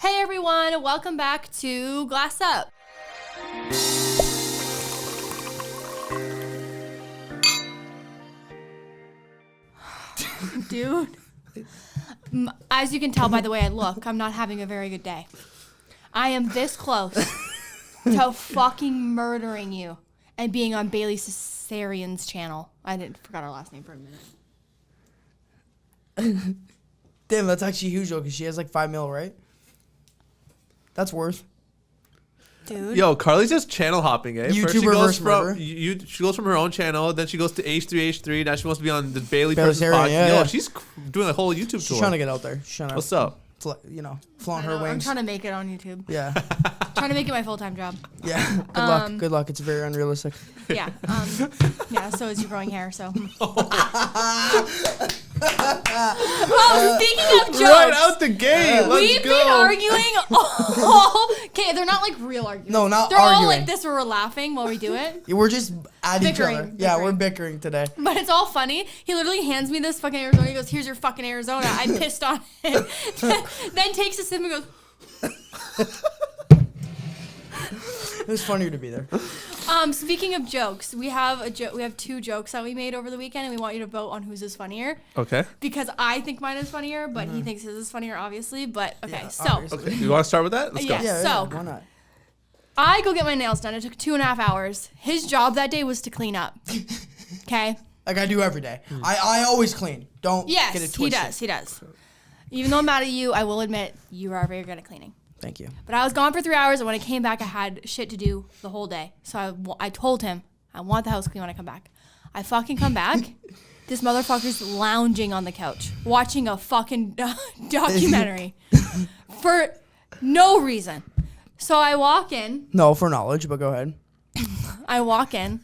Hey everyone, welcome back to Glass Up. Dude, as you can tell by the way I look, I'm not having a very good day. I am this close to fucking murdering you and being on Bailey Cesarian's channel. I forgot her last name for a minute. Damn, that's actually huge though, because she has like 5 mil, right? That's worth. Dude. Yo, Karlee's just channel hopping, eh? YouTuber First she goes versus she goes from her own channel, then she goes to H3H3. Now she wants to be on the Bailey Cesarian, podcast. yeah. Yo, she's doing a whole YouTube tour. She's trying to get out there. She's trying to, What's up? Flaunt her wings. I'm trying to make it on YouTube. Yeah. Trying to make it my full-time job. Yeah. Good luck. Good luck. It's very unrealistic. Yeah. Yeah, so is your growing hair, so. Oh, speaking of jokes. Right out the gate. We've been arguing okay, they're not like real arguments. No, not they're arguing. all like this where we're laughing while we do it. We're just at each Bickering, other. Yeah, bickering. we're bickering today. But it's all funny. He literally hands me this fucking Arizona. He goes, "Here's your fucking Arizona." I pissed on him. Then takes a sip and goes. It was funnier to be there. Speaking of jokes, we have we have 2 jokes that we made over the weekend, and we want you to vote on whose is funnier. Okay. Because I think mine is funnier, but he thinks his is funnier, obviously. But okay, Yeah, so obviously. Okay. You want to start with that? Let's go. Yeah. Yeah, So- why not? I go get my nails done. It took 2.5 hours. His job that day was to clean up. Okay. Like I do every day. I always clean. Don't get it Yes, twisted. he does. Even though I'm mad at you, I will admit you are very good at cleaning. Thank you. But I was gone for 3 hours, and when I came back, I had shit to do the whole day. So I told him, I want the house clean when I come back. I fucking come back. This motherfucker's lounging on the couch, watching a fucking documentary for no reason. So I walk in. No, for knowledge, but go ahead. I walk in,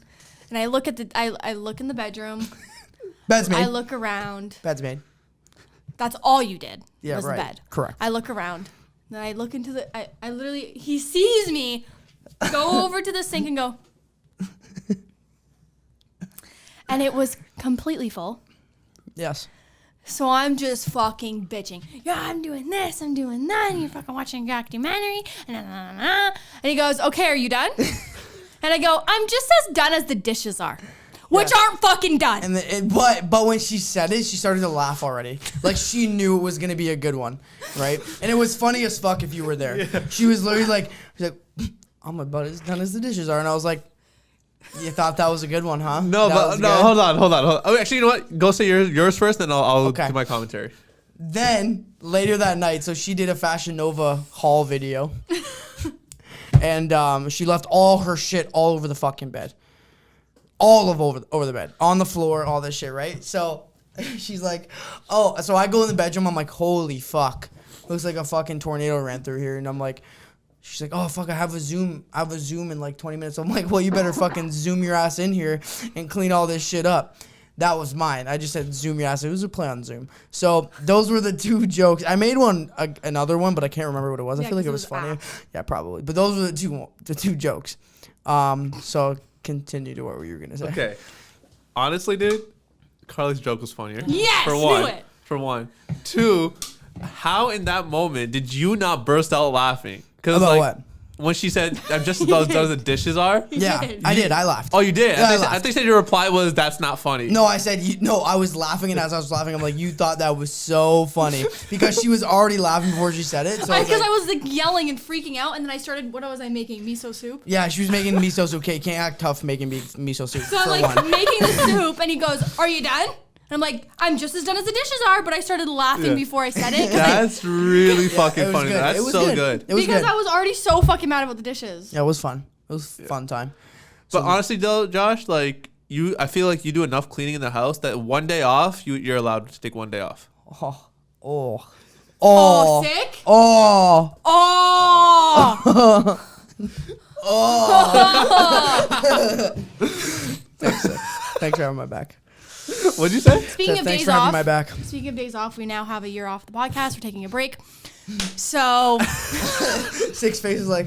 and I look at I look in the bedroom. Bed's made. I look around. Bed's made. That's all you did. Yeah, was right. the bed. Correct. I look around. Then I look into the. I literally. He sees me go over to the sink and go. And it was completely full. Yes. So I'm just fucking bitching. Yeah, I'm doing this, I'm doing that, and you're fucking watching a documentary, and he goes, "Okay, are you done?" And I go, "I'm just as done as the dishes are, which aren't fucking done." And but when she said it, she started to laugh already. Like she knew it was gonna be a good one, right? And it was funny as fuck if you were there. Yeah. She was literally like, "I'm about as done as the dishes are," and I was like, "You thought that was a good one, huh?" No, That was no, good? hold on. Oh, actually, you know what? Go say yours first, then I'll Okay. do my commentary. Then later that night, so she did a FashionNova haul video, and she left all her shit all over the fucking bed, over the bed, on the floor, all this shit, right? So she's like, "Oh," so I go in the bedroom. I'm like, "Holy fuck, looks like a fucking tornado ran through here," and I'm like. She's like, "Oh fuck, I have a Zoom in like 20 minutes." I'm like, "Well, you better fucking Zoom your ass in here and clean all this shit up." That was mine. I just said Zoom your ass. It was a play on Zoom. So those were the 2 jokes. I made another one, but I can't remember what it was. Yeah, I feel like 'cause it was funny. ass. Yeah, probably. But those were the two jokes. So continue to what were you gonna say? Okay. Honestly, dude, Karlee's joke was funnier. Yes, For one. knew it. For one. 2, how in that moment did you not burst out laughing? About what? When she said, "I'm just about as done as the dishes are." Yeah, did. I did. I laughed. Oh, you did? Yeah, I I laughed. think you said your reply was, "That's not funny." No, I said no. I was laughing, and as I was laughing, I'm like, "You thought that was so funny," because she was already laughing before she said it. So Because I was like yelling and freaking out, and then I started. What was I making? Miso soup. yeah, she was making miso soup. Okay, can't act tough making miso soup. So I'm for like one. making the soup, and he goes, "Are you done?" And I'm like, "I'm just as done as the dishes are," but I started laughing Yeah. before I said it. 'cause I- That's really it fucking was funny. good. That's It was so good. good. It was because good. I was already so fucking mad about the dishes. Yeah, it was fun. It was a fun time. But honestly, though, Josh, like I feel like you do enough cleaning in the house that one day off, you're allowed to take one day off. Oh, Sick? Oh. Oh. Thanks for having my back. What'd you say? Speaking of Thanks days for having off. my back. Speaking of days off, we now have a year off the podcast. We're taking a break. So 6 faces like.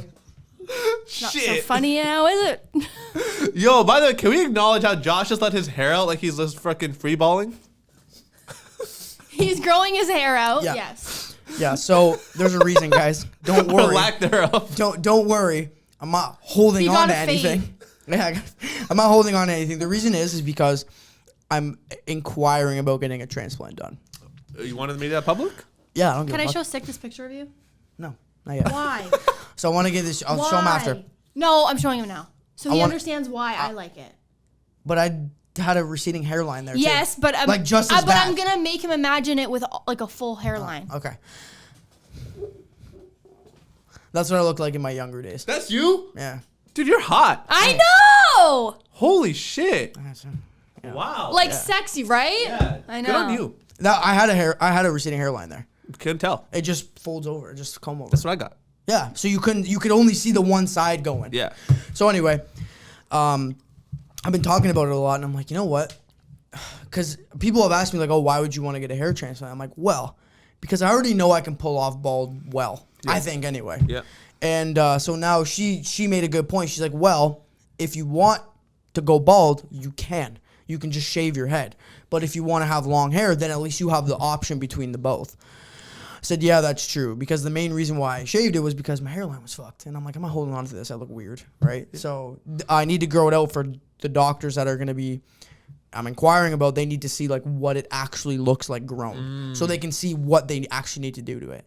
not so funny now, is it? Yo, by the way, can we acknowledge how Josh just let his hair out like he's just freaking free balling? He's growing his hair out. Yeah. Yes. Yeah, so there's a reason, guys. Don't Or worry. lack thereof. Don't worry. I'm not holding You on got to a fade. anything. Yeah, I'm not holding on to anything. The reason is because I'm inquiring about getting a transplant done. You wanted to make that public? Yeah, I don't give Can a I fuck. show Sick this picture of you? No, not yet. Why? So I want to get this. I'll show him after. No, I'm showing him now. So I he wanna- understands why I like it. But I had a receding hairline there, Yes, too. but I'm, Like, just as but bad. I'm gonna make him imagine it with like a full hairline. Okay. That's what I looked like in my younger days. That's you? Yeah. Dude, you're hot. I know. Holy shit. Yeah. Wow. Like sexy, right? Yeah. I know. Good on you. Now, I had a receding hairline there. Couldn't tell. It just folds over. It just come over. That's what I got. Yeah. So you could only see the one side going. Yeah. So anyway, I've been talking about it a lot, and I'm like, you know what? Because people have asked me like, oh, why would you want to get a hair transplant? I'm like, well, because I already know I can pull off bald well. Yeah. I think anyway. Yeah. And so now she made a good point. She's like, well, if you want to go bald, you can. You can just shave your head. But if you want to have long hair, then at least you have the option between the both. I said, yeah, that's true. Because the main reason why I shaved it was because my hairline was fucked. And I'm like, I'm not holding on to this. I look weird, right? So I need to grow it out for the doctors that are going to be, I'm inquiring about. They need to see like what it actually looks like grown. So they can see what they actually need to do to it.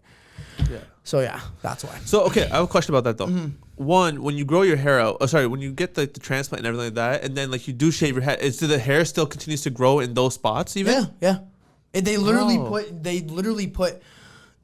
Yeah. So yeah, that's why. So, okay, I have a question about that, though. One, when you grow your hair out, when you get the transplant and everything like that, and then, like, you do shave your head, do the hair still continues to grow in those spots even? Yeah, yeah. And they literally Oh. put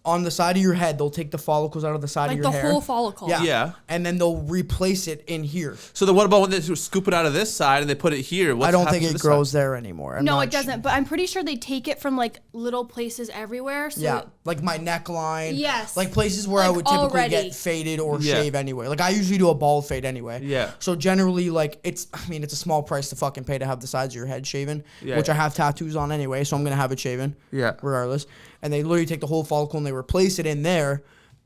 on the side of your head, they'll take the follicles out of the side Like of your the hair. whole follicle. Yeah. Yeah. And then they'll replace it in here. So then what about when they scoop it out of this side and they put it here? I don't think it grows there anymore. I'm No, not it doesn't. But I'm pretty sure they take it from like little places everywhere. So Yeah, like my neckline. Yes. Like places where I Like would typically already. get faded or Yeah. shave anyway. Like I usually do a bald fade anyway. Yeah. So generally, like it's a small price to fucking pay to have the sides of your head shaven, Yeah, which yeah. I have tattoos on anyway, so I'm gonna have it shaven. Yeah. Regardless, and they literally take the whole follicle and they replace it in there.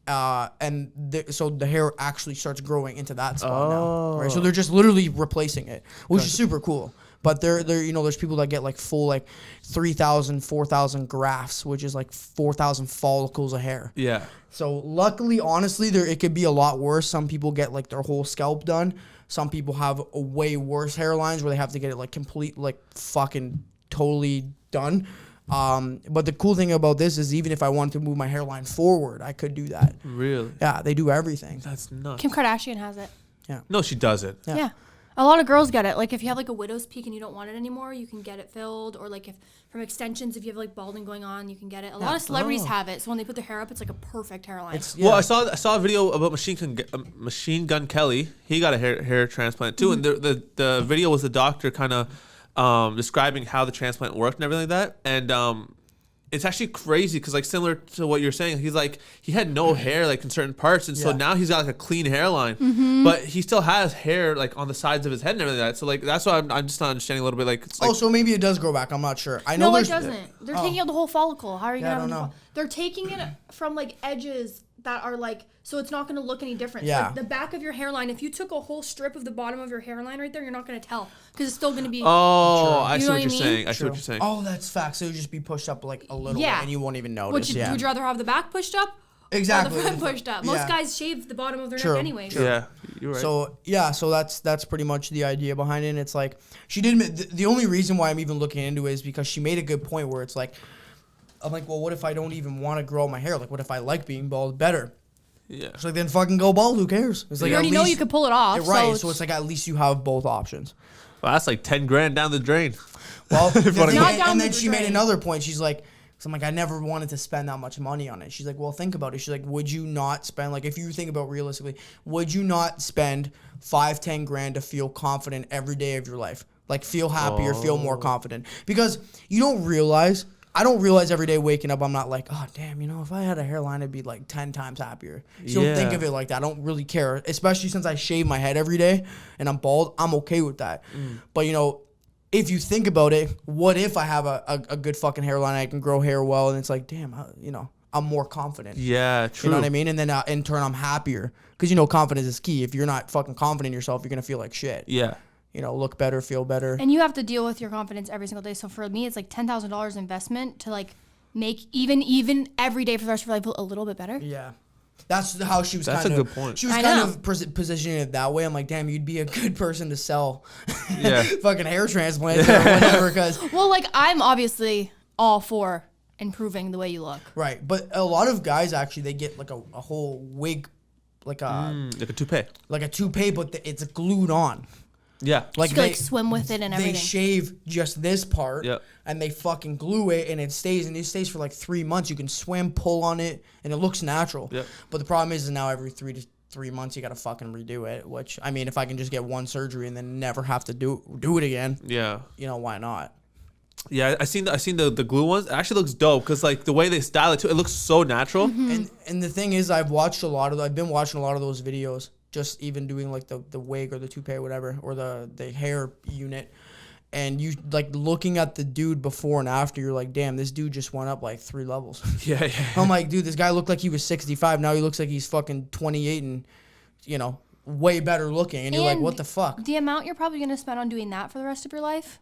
So the hair actually starts growing into that spot now. Right. So they're just literally replacing it, which is super cool. But they're there's people that get like full like 3,000, 4,000 grafts, which is like 4,000 follicles of hair. Yeah. So luckily, honestly, it could be a lot worse. Some people get like their whole scalp done. Some people have a way worse hairlines where they have to get it like complete, like fucking totally done. But the cool thing about this is even if I wanted to move my hairline forward, I could do that. Really? Yeah, they do everything. That's nuts. Kim Kardashian has it. No, she doesn't. Yeah. Yeah. A lot of girls get it. Like if you have like a widow's peak and you don't want it anymore, you can get it filled. Or like if from extensions, if you have like balding going on, you can get it. A lot of celebrities have it. So when they put their hair up, it's like a perfect hairline. Well, I saw a video about Machine Gun Kelly. He got a hair transplant too, and the video was the doctor kind of describing how the transplant worked and everything like that. And it's actually crazy because like similar to what you're saying, he's like he had no hair like in certain parts, and so now he's got like a clean hairline, but he still has hair like on the sides of his head and everything like that. So like that's why I'm just not understanding a little bit like. It's like So maybe it does grow back. I'm not sure. I know No, it there's. doesn't. They're taking out the whole follicle. How are you Yeah, I gonna don't have know. They're taking it from like edges that are like so it's not gonna look any different. Yeah. Like the back of your hairline, if you took a whole strip of the bottom of your hairline right there, you're not gonna tell because it's still gonna be. Oh, I You see know what you're what I mean? saying. I see what you're saying. Oh, that's facts. It would just be pushed up like a little Yeah. bit, and you won't even notice. Would you yeah. rather have the back pushed up? Exactly. Or the front pushed up. Most Yeah. guys shave the bottom of their True. neck anyways. True. Yeah, you're right. So that's pretty much the idea behind it. And it's like she did admit the only reason why I'm even looking into it is because she made a good point where it's like I'm like, well, what if I don't even want to grow my hair? Like, what if I like being bald better? yeah. It's like then fucking go bald. Who cares? It's like You at already know least- you could pull it off. right. So it's like at least you have both options. Well, that's like 10 grand down the drain. Well, the thing- Not down and then the she made drain. another point. She's like, so I'm like, I never wanted to spend that much money on it. She's like, well, think about it. She's like, would you not spend, like, if you think about realistically, would you not spend 5-10 grand to feel confident every day of your life? Like, feel happy or feel more confident? Because you don't realize, I don't realize every day waking up, I'm not like, oh, damn, you know, if I had a hairline, I'd be like 10 times happier. So don't think Yeah. of it like that. I don't really care, especially since I shave my head every day and I'm bald. I'm okay with that. But, you know, if you think about it, what if I have a good fucking hairline, I can grow hair well, and it's like, damn, you know, I'm more confident. Yeah, true. You know what I mean? And then in turn, I'm happier. Because, you know, confidence is key. If you're not fucking confident in yourself, you're going to feel like shit. Yeah. You know, look better, feel better. And you have to deal with your confidence every single day. So for me, it's like $10,000 investment to like make even every day for the rest of your life a little bit better. Yeah. That's how she was That's kind a of. good point. She was kind of positioning it that way. I'm like, damn, you'd be a good person to sell fucking hair transplants or whatever. Cause Well, like, I'm obviously all for improving the way you look. right, but a lot of guys actually they get like a whole wig, like a toupee, but it's glued on. Yeah. Like You can, like, swim with it and everything. They shave just this part, and they fucking glue it, and it stays for like 3 months. You can swim, pull on it, and it looks natural. Yep. But the problem is now every 3 months you gotta fucking redo it. Which I mean, if I can just get one surgery and then never have to do it again, why not? Yeah, I seen the glue ones. It actually looks dope because like the way they style it too, it looks so natural. And the thing is, I've been watching a lot of those videos. Just even doing like the wig or the toupee or whatever, or the hair unit, and you like looking at the dude before and after, you're like, damn, this dude just went up like 3 levels. Yeah. I'm like, dude, this guy looked like he was 65. Now he looks like he's fucking 28 and, way better looking. And you're like, what the fuck? The amount you're probably going to spend on doing that for the rest of your life,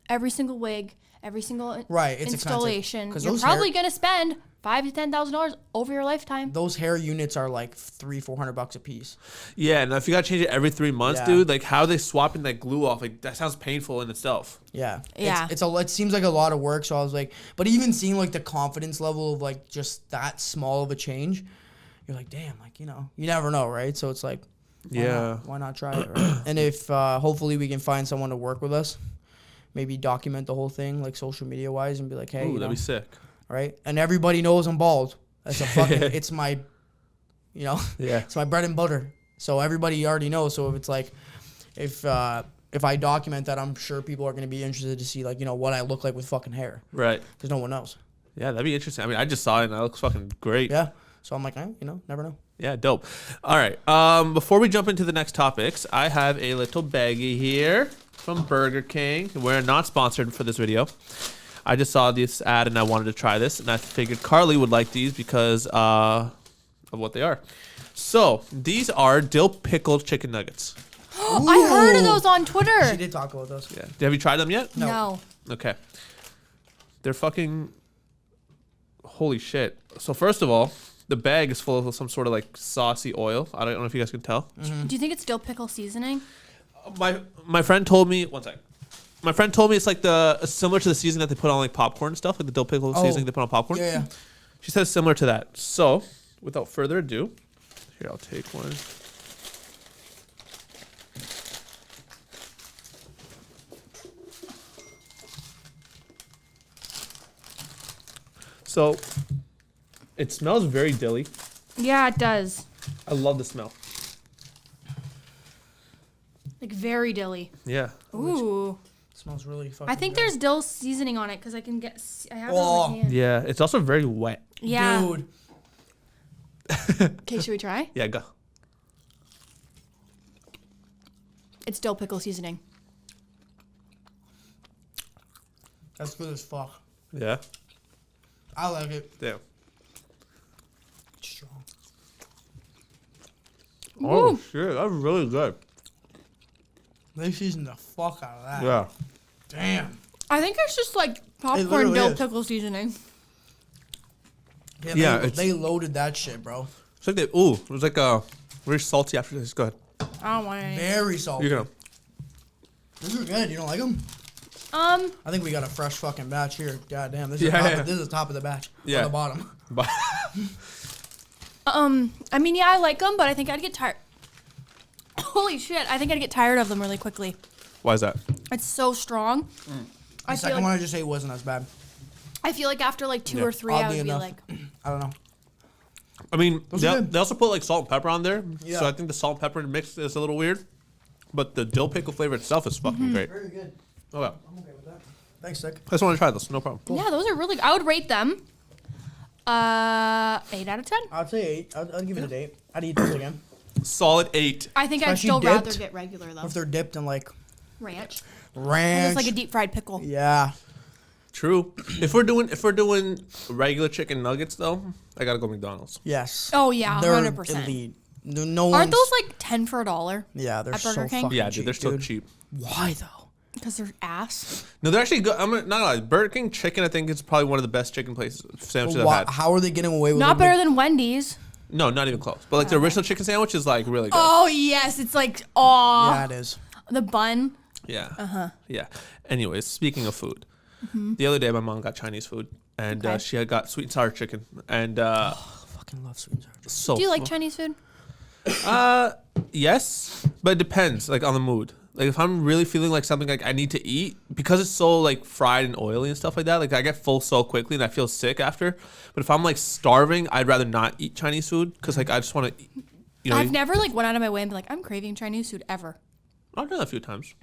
every single wig, every single it's installation, expensive. you're probably going to spend $5,000 to $10,000 over your lifetime. Those hair units are like $300-$400 a piece. Yeah, and if you gotta change it every 3 months, dude, like how they swapping that glue off, like that sounds painful in itself. Yeah. Yeah. It seems like a lot of work. So I was like, but even seeing like the confidence level of like just that small of a change, you're like, damn, like, you never know, right? So it's like, why not try it, right? And if hopefully we can find someone to work with us, maybe document the whole thing like social media wise and be like, hey, that'd be sick. Right? And everybody knows I'm bald. That's a fucking, it's my, it's my bread and butter. So everybody already knows. So if it's like, if I document that, I'm sure people are going to be interested to see like, what I look like with fucking hair. Right. Because no one knows. Yeah, that'd be interesting. I mean, I just saw it and it looks fucking great. Yeah. So I'm like, never know. Yeah, dope. All right. Before we jump into the next topics, I have a little baggie here from Burger King. We're not sponsored for this video. I just saw this ad and I wanted to try this, and I figured Karlee would like these because of what they are. So these are Dill Pickle chicken nuggets. I heard of those on Twitter. She did talk about those. Yeah. Have you tried them yet? No. Okay. They're fucking holy shit. So first of all, the bag is full of some sort of like saucy oil. I don't know if you guys can tell. Mm-hmm. Do you think it's dill pickle seasoning? My friend told me one second. My friend told me it's like similar to the seasoning that they put on like popcorn and stuff, like the dill pickle seasoning they put on popcorn. Yeah. She says similar to that. So, without further ado, here I'll take one. So, it smells very dilly. Yeah, it does. I love the smell. Like very dilly. Yeah. Ooh. Smells really fucking I think good. there's dill seasoning on it because I have it on my hand. Yeah, it's also very wet. Yeah. Dude. Okay, should we try? Yeah, go. It's dill pickle seasoning. That's good as fuck. Yeah. I like it. Damn. It's strong. Oh, Ooh. shit. That's really good. They seasoned the fuck out of that. Yeah. Damn. I think it's just like popcorn literally dill is. pickle seasoning. Yeah, it's- they loaded that shit, bro. It's like it was like very salty after this. Go ahead. I don't want any. Very salty. You know. These are good. You don't like them? I think we got a fresh fucking batch here. God damn. This is the top of the batch. Yeah. On the bottom. But I mean, yeah, I like them, but I think I'd get tired. Holy shit! I think I'd get tired of them really quickly. why is that? It's so strong. The second one I just ate wasn't as bad. I feel like after like 2 or 3, I Oddly would enough. be like, I don't know. I mean, Those are good. they also put like salt and pepper on there. Yeah. So I think the salt and pepper mix is a little weird. But the dill pickle flavor itself is fucking great. Very good. Okay. I'm okay with that. Thanks, Sick. I just want to try this. No problem. yeah, those are really. I would rate them 8 out of 10. I'd say 8. I'd give it an 8. I'd eat this again. Solid 8. I think I'd Especially still rather dipped. get regular though. If they're dipped in like Ranch. ranch. It's like a deep fried pickle. Yeah. True. If we're doing regular chicken nuggets though, I gotta go McDonald's. Yes. Oh yeah, They're 100%. elite. No Aren't one's- those like 10 for $1? Yeah, they're At so Burger King? fucking Yeah, cheap, dude, they're so cheap. Why though? Because they're ass. No, they're actually good. I'm not gonna lie. Burger King chicken, I think, is probably one of the best chicken places sandwiches I've had. How are they getting away with Not it? better than Wendy's. No, not even close. But like the original chicken sandwich is like really good. Oh yes, it's like Yeah, it is. the bun. Yeah. Yeah. Anyways, speaking of food, the other day my mom got Chinese food, and she had got sweet and sour chicken, and I fucking love sweet and sour chicken. so. Do you like Chinese food? Yes, but it depends, like on the mood. Like if I'm really feeling like something like I need to eat, because it's so like fried and oily and stuff like that, like I get full so quickly and I feel sick after. But if I'm like starving, I'd rather not eat Chinese food because like I just want to, you know. I've never like went out of my way and be like, I'm craving Chinese food ever. I've done that a few times.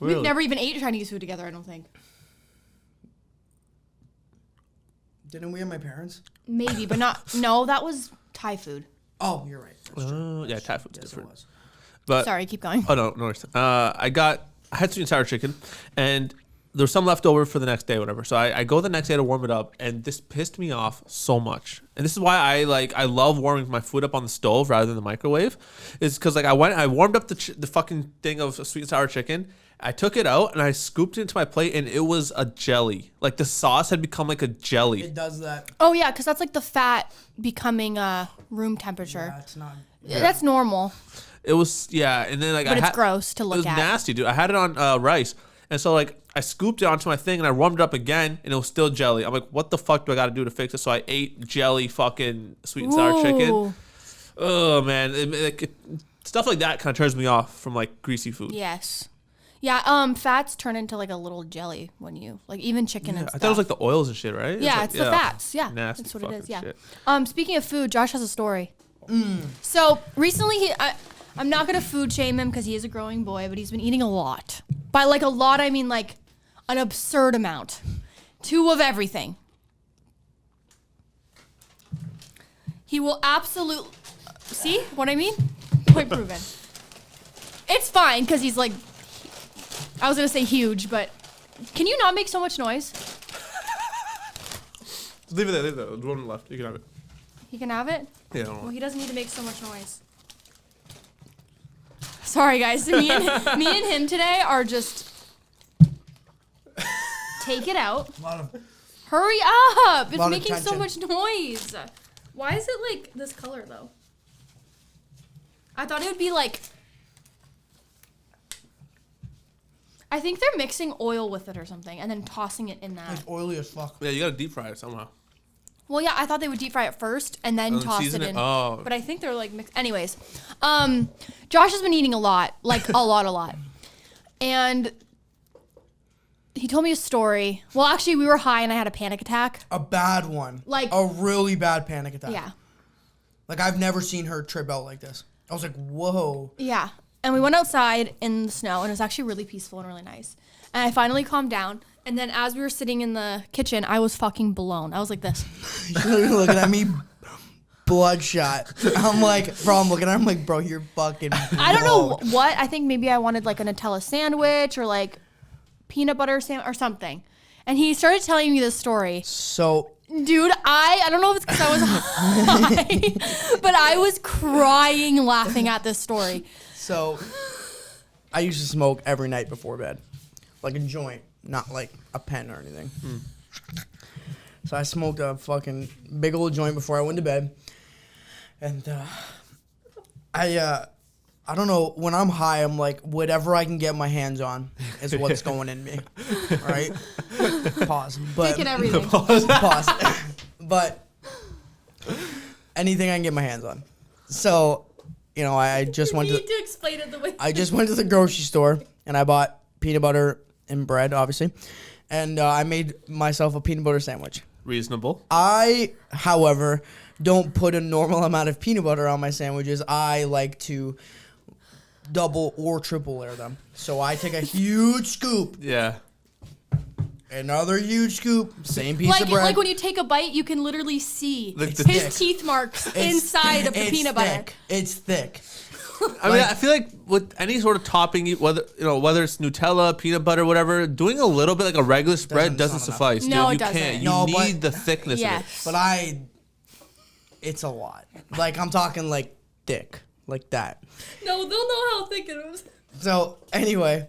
We've Really? never even ate Chinese food together, I don't think. Didn't we have my parents? Maybe, but not. No, that was Thai food. Oh, you're right. That's true. Yeah, Thai food's Yes, it different. was. But Sorry, keep going. oh no worries. I had sweet and sour chicken, and there was some left over for the next day, or whatever. So I go the next day to warm it up, and this pissed me off so much. And this is why I love warming my food up on the stove rather than the microwave, is because like I warmed up the fucking thing of sweet and sour chicken. I took it out and I scooped it into my plate, and it was a jelly. Like the sauce had become like a jelly. It does that. Oh yeah, because that's like the fat becoming room temperature. That's not. That's normal, It was and then like but it's gross to It look was at. nasty, dude. I had it on rice, and so like I scooped it onto my thing and I warmed it up again, and it was still jelly. I'm like, what the fuck do I got to do to fix it? So I ate jelly fucking sweet and sour chicken. Ooh. Oh man, stuff like that kind of turns me off from like greasy food. Yes. Yeah, fats turn into like a little jelly when you like even chicken and I stuff. thought it was like the oils and shit, right? Yeah, it's the fats. Yeah, Nasty that's what it is. Yeah. fucking shit. Speaking of food, Josh has a story. So recently, I'm not gonna food shame him because he is a growing boy, but he's been eating a lot. By like a lot, I mean like an absurd amount. 2 of everything. He will absolutely see what I mean. Point proven. It's fine because he's like. I was gonna say huge, but can you not make so much noise? Leave it there. There's one left. You can have it. He can have it? Yeah. Well, he doesn't need to make so much noise. Sorry, guys. Me and him today are just... Take it out. Hurry up. It's making so much noise. Why is it like this color, though? I thought it would be like... I think they're mixing oil with it or something and then tossing it in that. It's oily as fuck. Yeah, you gotta deep fry it somehow. Well, yeah, I thought they would deep fry it first and then toss it season in. Oh. But I think they're like mixed. Anyways, Josh has been eating a lot, like a lot. And he told me a story. Well, actually, we were high and I had a panic attack. A bad one. Like- a really bad panic attack. Yeah. Like I've never seen her trip out like this. I was like, whoa. Yeah. And we went outside in the snow and it was actually really peaceful and really nice. And I finally calmed down. And then as we were sitting in the kitchen, I was fucking blown. I was like this. She's looking at me, bloodshot. I'm like, bro, I'm looking at her, I'm like, bro, you're fucking I don't know blown. what. I think maybe I wanted like a Nutella sandwich or like peanut butter sandwich or something. And he started telling me this story. So, Dude, I don't know if it's because I was high, but I was crying laughing at this story. so I used to smoke every night before bed. Like a joint, not like a pen or anything. So I smoked a fucking big old joint before I went to bed. And I don't know, when I'm high, I'm like, whatever I can get my hands on is what's going in me. Right? Pause. But Taking everything. pause. But anything I can get my hands on. So, you know, I just went You to need to explain it the way. I just went to the grocery store and I bought peanut butter and bread, obviously. And I made myself a peanut butter sandwich. Reasonable. I, however, don't put a normal amount of peanut butter on my sandwiches. I like to double or triple layer them. So I take a huge scoop, Yeah. another huge scoop, same piece of bread. Like when you take a bite, you can literally see Like the his thick. teeth marks It's- inside of the it's peanut butter. thick. It's thick. I mean, I feel like with any sort of topping, whether it's Nutella, peanut butter, whatever, doing a little bit like a regular spread doesn't it's not suffice. enough. No, dude. it You can't. doesn't. You No, but- need the thickness of it. Yes. But it's a lot. Like I'm talking like thick, like that. No, they'll know how thick it was. So anyway,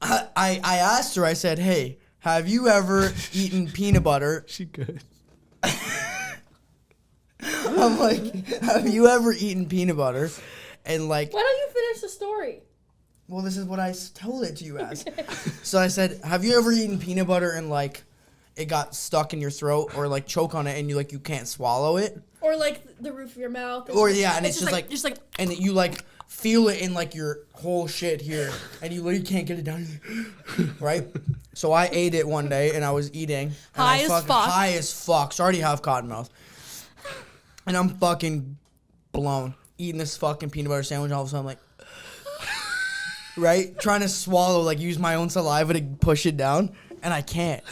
I asked her. I said, "Hey, have you ever eaten peanut butter?" She good. I'm like, "Have you ever eaten peanut butter?" And like, Why don't you finish the story? well, this is what I told it to you as. So I said, "Have you ever eaten peanut butter and like it got stuck in your throat or like choke on it and you can't swallow it?" Or like the roof of your mouth. Or yeah, and it's just like and and you like feel it in like your whole shit here, and you literally can't get it down, right? So I ate it one day, and I was eating, and high as fuck. So I already have cotton mouth, and I'm fucking blown eating this fucking peanut butter sandwich. All of a sudden, I'm like, right, trying to swallow, like use my own saliva to push it down, and I can't.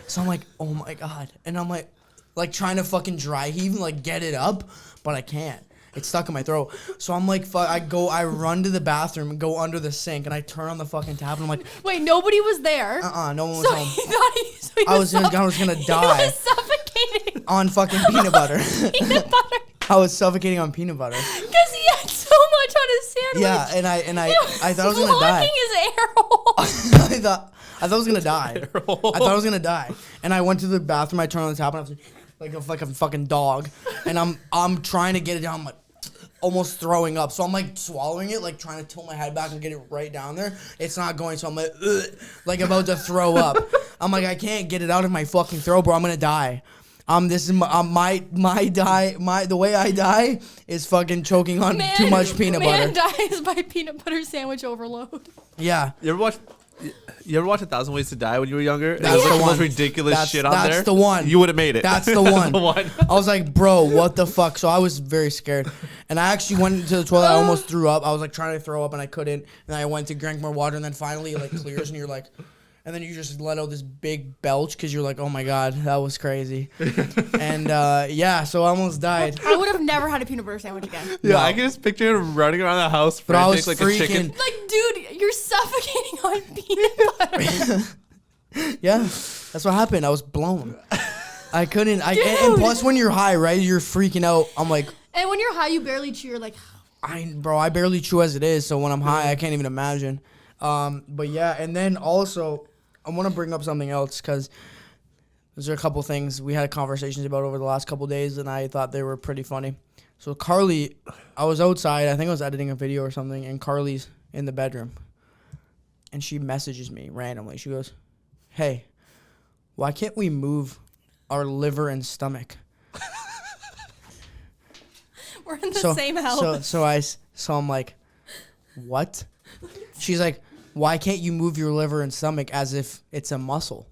So I'm like, oh my god, and I'm like trying to fucking dry heave and like get it up, but I can't. It's stuck in my throat. So I'm like, I run to the bathroom and go under the sink, and I turn on the fucking tap, and I'm like, wait, nobody was there. No one was home. He thought he I was gonna die. He was suffocating on fucking peanut butter. peanut butter. I was suffocating on peanut butter. Because he had so much on his sandwich. Yeah, and I thought I was gonna die. His air hole. I thought I was gonna die. I thought I was gonna die. And I went to the bathroom. I turned on the tap, and I was like a fucking dog. And I'm trying to get it down. I'm like, almost throwing up. So I'm like swallowing it, like trying to tilt my head back and get it right down there. It's not going, so I'm like, ugh, like about to throw up. I'm like, I can't get it out of my fucking throat, bro. I'm gonna die. This is the way I die is fucking choking on too much peanut butter. Man dies by peanut butter sandwich overload. Yeah. You ever watch 1,000 Ways to Die when you were younger? That's There's like the the most one. ridiculous shit on there. That's the one. You would have made it. That's the one. The one. I was like, bro, what the fuck? So I was very scared. And I actually went into the toilet. I almost threw up. I was like trying to throw up and I couldn't. And I went to drink more water, and then finally it like clears and you're like, and then you just let out this big belch because you're like, oh my God, that was crazy. And yeah, so I almost died. I would have never had a peanut butter sandwich again. Yeah, No. I can just picture him running around the house But I frantic was like a chicken. Like, dude, you're suffocating on peanut butter. Yeah, that's what happened. I was blown. I couldn't. And plus, when you're high, right, you're freaking out. I'm like, And when you're high, you barely chew. You're like, bro, I barely chew as it is. So when I'm high, I can't even imagine. But yeah, and then also, I want to bring up something else because there's a couple things we had conversations about over the last couple days, and I thought they were pretty funny. So Karlee, I was outside. I think I was editing a video or something, and Karlee's in the bedroom, and she messages me randomly. She goes, "Hey, why can't we move our liver and stomach?" we're in the same house. So I'm like, what? She's like, why can't you move your liver and stomach as if it's a muscle?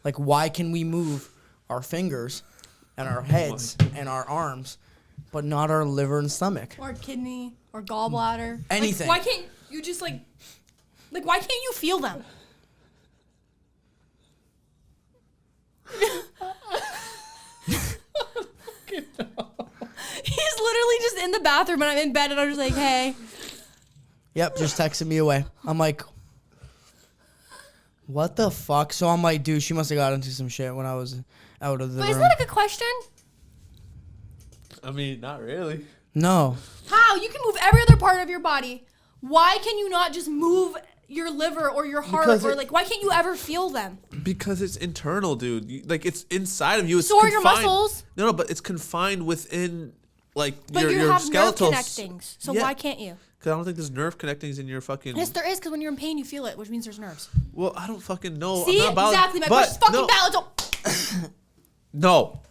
Like, why can we move our fingers and our heads and our arms, but not our liver and stomach? Or kidney, or gallbladder. Anything. Like, why can't you just why can't you feel them? He's literally just in the bathroom and I'm in bed and I'm just like, hey. Yep, just texting me away. I'm like, what the fuck? So I'm like, dude, she must have got into some shit when I was out of the room. Isn't that a good question? I mean, not really. No. How? You can move every other part of your body. Why can you not just move your liver or your heart? Because Or why can't you ever feel them? Because it's internal, dude. Like, it's inside of you. It's So are your confined. muscles. No, but it's confined within, like, But your you have nerve skeletal. connectings. So Yeah. why can't you? Because I don't think there's nerve connectings in your fucking. Yes, there is, because when you're in pain, you feel it, which means there's nerves. Well, I don't fucking know. See? I'm not Exactly. My but question's fucking no, valid. Don't- No,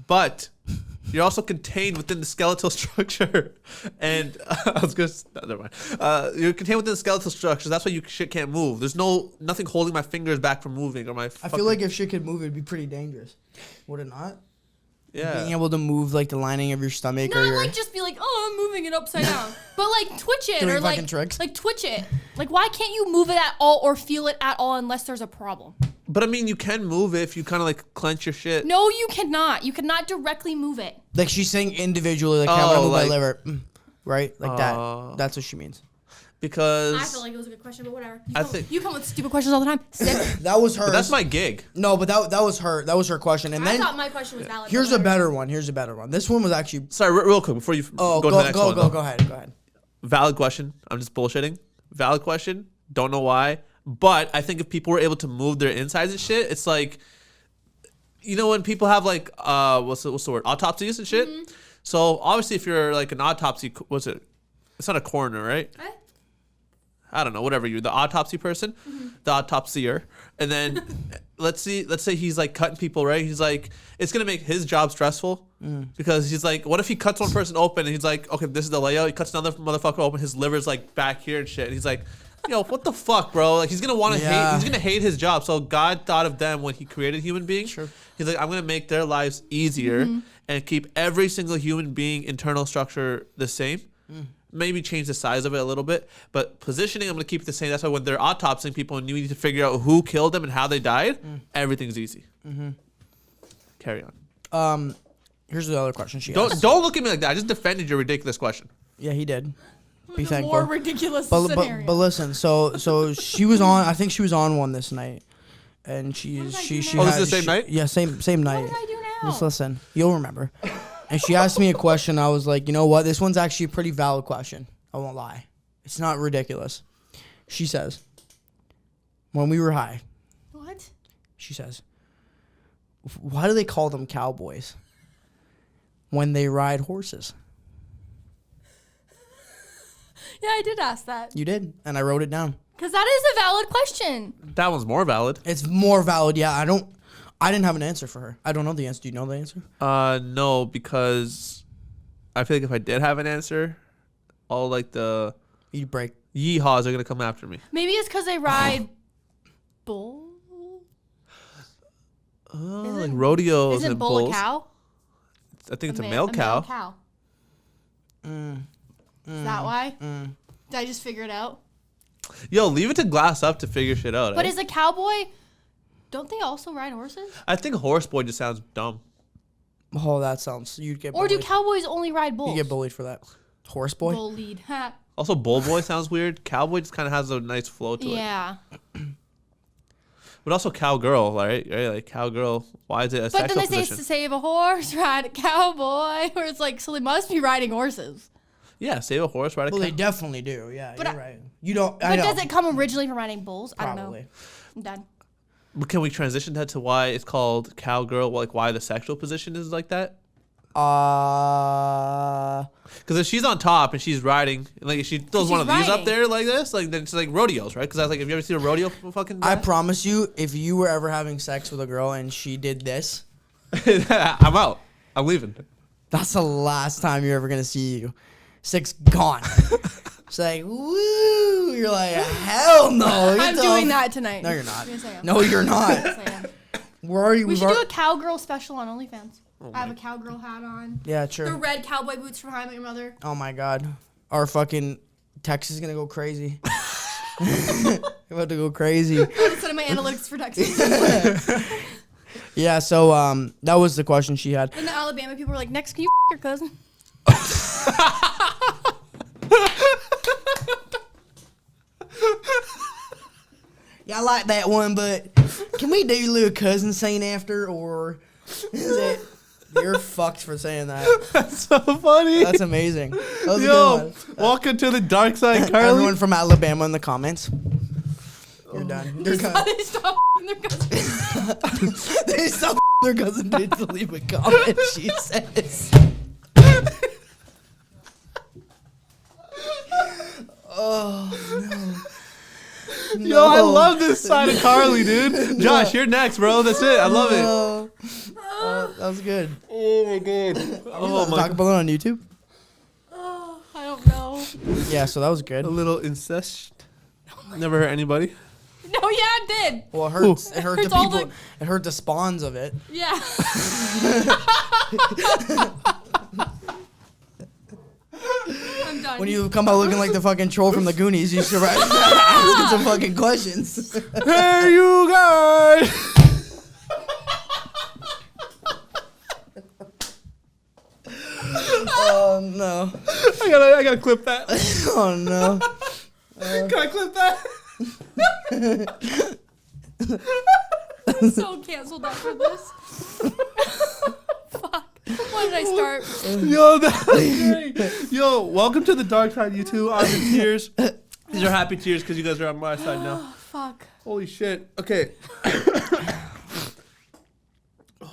but you're also contained within the skeletal structure, and I was gonna. Never mind. You're contained within the skeletal structure. That's why shit can't move. There's nothing holding my fingers back from moving or my. I feel like if shit could move, it'd be pretty dangerous. Would it not? yeah. Being able to move like the lining of your stomach or Not your... like just be like, oh, I'm moving it upside down. But like twitch it Doing or fucking tricks. like twitch it. Like why can't you move it at all or feel it at all unless there's a problem? But I mean, you can move it if you kind of like clench your shit. No, you cannot. You cannot directly move it. Like she's saying individually, like, hey, I'm gonna move like- my liver. Right? Like that. That's what she means. Because I feel like it was a good question, but whatever. you come with stupid questions all the time. Sick. That was her. but that's my gig. No, but that was her. That was her question. And I then thought my question was valid. here's but a whatever. better one. Here's a better one. This one was actually... Sorry, real quick before you Oh, go to the next one. go ahead. Valid question. I'm just bullshitting. Valid question. Don't know why. But I think if people were able to move their insides and shit, it's like, you know, when people have like, what's the word? Autopsies and shit. Mm-hmm. So obviously if you're like an autopsy, what's it? It's not a coroner, right? What? I don't know, whatever you're, the autopsy person, the autopsier. And then let's say he's like cutting people, right? He's like, it's going to make his job stressful because he's like, what if he cuts one person open and he's like, okay, this is the layout. He cuts another motherfucker open. His liver's like back here and shit. And he's like, yo, what the fuck, bro? Like he's going to want to hate, he's going to hate his job. So God thought of them when he created human beings. Sure. He's like, I'm going to make their lives easier and keep every single human being internal structure the same. Maybe change the size of it a little bit, but positioning, I'm going to keep it the same. That's why when they're autopsying people and you need to figure out who killed them and how they died, everything's easy. Carry on. Here's the other question she asked. Don't look at me like that. I just defended your ridiculous question. Yeah, he did. Be The thankful. more ridiculous scenario. But listen, so she was on. I think she was on one this night, and she. Oh, this is the same night? Yeah, same night. What did I do now? Just listen. You'll remember. And she asked me a question. I was like, you know what? This one's actually a pretty valid question. I won't lie. It's not ridiculous. She says, when we were high. What? She says, why do they call them cowboys when they ride horses? Yeah, I did ask that. You did, and I wrote it down. Because that is a valid question. That one's more valid. It's more valid. Yeah, I didn't have an answer for her. I don't know the answer. Do you know the answer? No, because I feel like if I did have an answer, all like the You'd break. yeehaws are gonna come after me. Maybe it's because they ride bull. Like rodeos Isn't and bull bulls. a cow? I think it's a male cow. Is that why? Did I just figure it out? Yo, leave it to Glass Up to figure shit out. But is a cowboy? Don't they also ride horses? I think horse boy just sounds dumb. Oh, that sounds. You'd get. Or do bullied. cowboys only ride bulls? You get bullied for that. Horse boy. Bullied. Ha. Also, bull boy sounds weird. Cowboy just kind of has a nice flow to it. Yeah. But also cowgirl, right? Like cowgirl. Why is it a But sexual then they say position? to save a horse, ride a cowboy. Where it's like, so they must be riding horses. Yeah, save a horse, ride a Well, cow. they definitely do. Yeah, But you're right. You don't. But does it come originally from riding bulls? I don't know. Probably. I'm done. But can we transition that to why it's called cowgirl? Like why the sexual position is like that? Because if she's on top and she's riding, like if she throws one of these up riding. there like this, like then it's like rodeos, right? Because I was like, have you ever seen a rodeo fucking? I promise you, if you were ever having sex with a girl and she did this, I'm out. I'm leaving. that's the last time you're ever gonna see you. Sex gone. It's like, woo! You're like, hell no. I'm doing that tonight. No, you're not. Yes, I am. No, you're not. Yes, I am. Where are you? We should do a cowgirl special on OnlyFans. I have a cowgirl hat on. Yeah, The sure. red cowboy boots from How I Met Your Mother. Oh my god, our fucking text is gonna go crazy. We're about to go crazy. All of a sudden, my analytics for Texas. Yeah, so that was the question she had. In the Alabama, people were like, "Next, can you your cousin?" Yeah, I like that one, but can we do little cousin scene after, or is it? You're fucked for saying that. That's so funny. That's amazing. That was a Yo, good one. welcome to the dark side, Karlee. Everyone from Alabama in the comments. You're done. They're done. They stop their cousin. They saw their cousin did to leave a comment. She says. Oh no. Yo, I love this side of Karlee, dude. Josh, you're next, bro. That's it. I love it. No. That was good. Oh my god. Oh my Talk god. about it on YouTube. Oh, I don't know. Yeah, so that was good. A little incest. Never hurt anybody. No, yeah, it did. Well, it hurts. It hurt the Hurts all people. the- It hurt the spawns of it. Yeah. I'm done. When you come out looking like the fucking troll from the Goonies, you should asking some fucking questions. Hey, you guys. Oh no. I gotta clip that. Oh no. Can I clip that? I'm so canceled after this. Fuck. Why did I start? Yo, that's great. Yo, welcome to the dark side, you two. I'm in tears. These are happy tears because you guys are on my side now. Oh, fuck. Holy shit. Okay.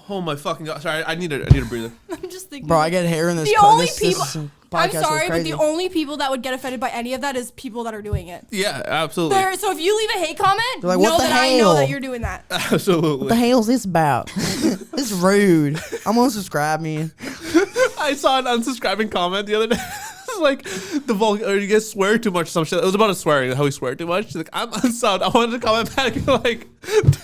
Oh my fucking god. Sorry, I need a breather. I'm just thinking. Bro, I get hair in this. The only this people. podcast I'm is sorry, but crazy. the only people that would get offended by any of that is people that are doing it. Yeah, absolutely. So if you leave a hate comment, They're like, what know the that I know hell? that you're doing that. Absolutely. What the hell's this about? It's rude. I'm gonna subscribe me. I saw an unsubscribing comment the other day. It's like or you guys swear too much or some shit. It was about a swearing, how he swear too much. She's like, I'm unsubbed. I wanted to comment back like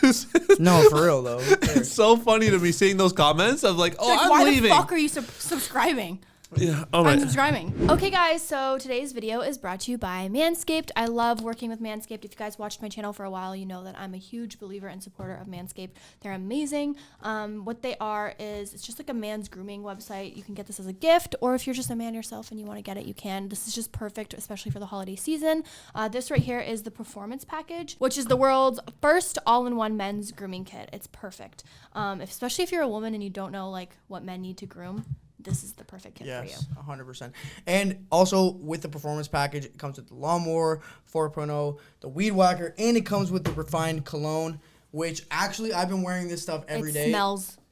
this No, for real though. it's so funny to me seeing those comments of like, oh, Like, I'm why leaving. the fuck are you subscribing? Yeah. All right. Unsubscribing. Okay, guys, so today's video is brought to you by Manscaped. I love working with Manscaped. If you guys watched my channel for a while, you know that I'm a huge believer and supporter of Manscaped. They're amazing. What they are is, it's just like a man's grooming website. You can get this as a gift, or if you're just a man yourself and you want to get it, you can. This is just perfect, especially for the holiday season. This right here is the Performance Package, which is the world's first all-in-one men's grooming kit. It's perfect. Especially if you're a woman and you don't know like what men need to groom. This is the perfect kit for you. Yes, 100%. And also with the performance package, it comes with the lawnmower 4.0, the weed whacker, and it comes with the refined cologne, which actually I've been wearing this stuff every day.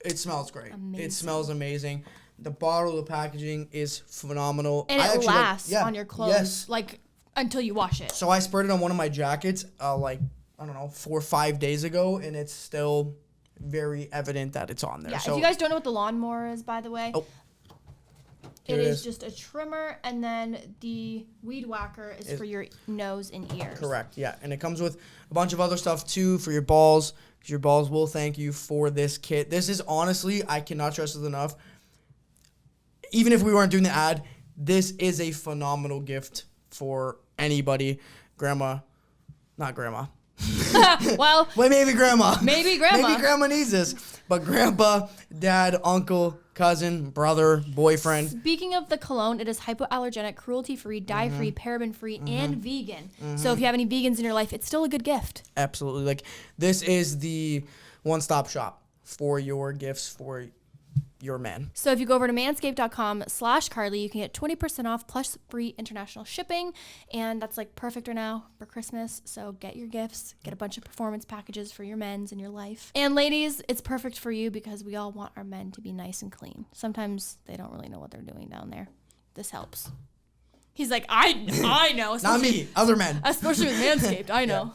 It smells great. Amazing. It smells amazing. The bottle, the packaging is phenomenal. And it lasts on your clothes, yes. like until you wash it. So I sprayed it on one of my jackets, like, I don't know, 4 or 5 days ago, and it's still very evident that it's on there. Yeah, so, if you guys don't know what the lawnmower is, by the way, Here it it is is. just a trimmer, and then the weed whacker is for your nose and ears. Correct, yeah. And it comes with a bunch of other stuff, too, for your balls, because your balls will thank you for this kit. This is honestly, I cannot stress it enough. Even if we weren't doing the ad, this is a phenomenal gift for anybody. Not grandma. Well, Maybe grandma. Maybe grandma. Maybe grandma needs this. But grandpa, dad, uncle, cousin, brother, boyfriend. speaking of the cologne, it is hypoallergenic, cruelty-free, dye-free, paraben-free, and vegan. So if you have any vegans in your life, it's still a good gift. Absolutely. Like, this is the one-stop shop for your gifts for your man. So if you go over to manscaped.com/Karlee, you can get 20% off plus free international shipping. And that's like perfect right now for Christmas. So get your gifts, get a bunch of performance packages for your men's in your life. And ladies, it's perfect for you because we all want our men to be nice and clean. Sometimes they don't really know what they're doing down there. This helps. He's like, I know. Not me, other men. Especially with Manscaped, I know.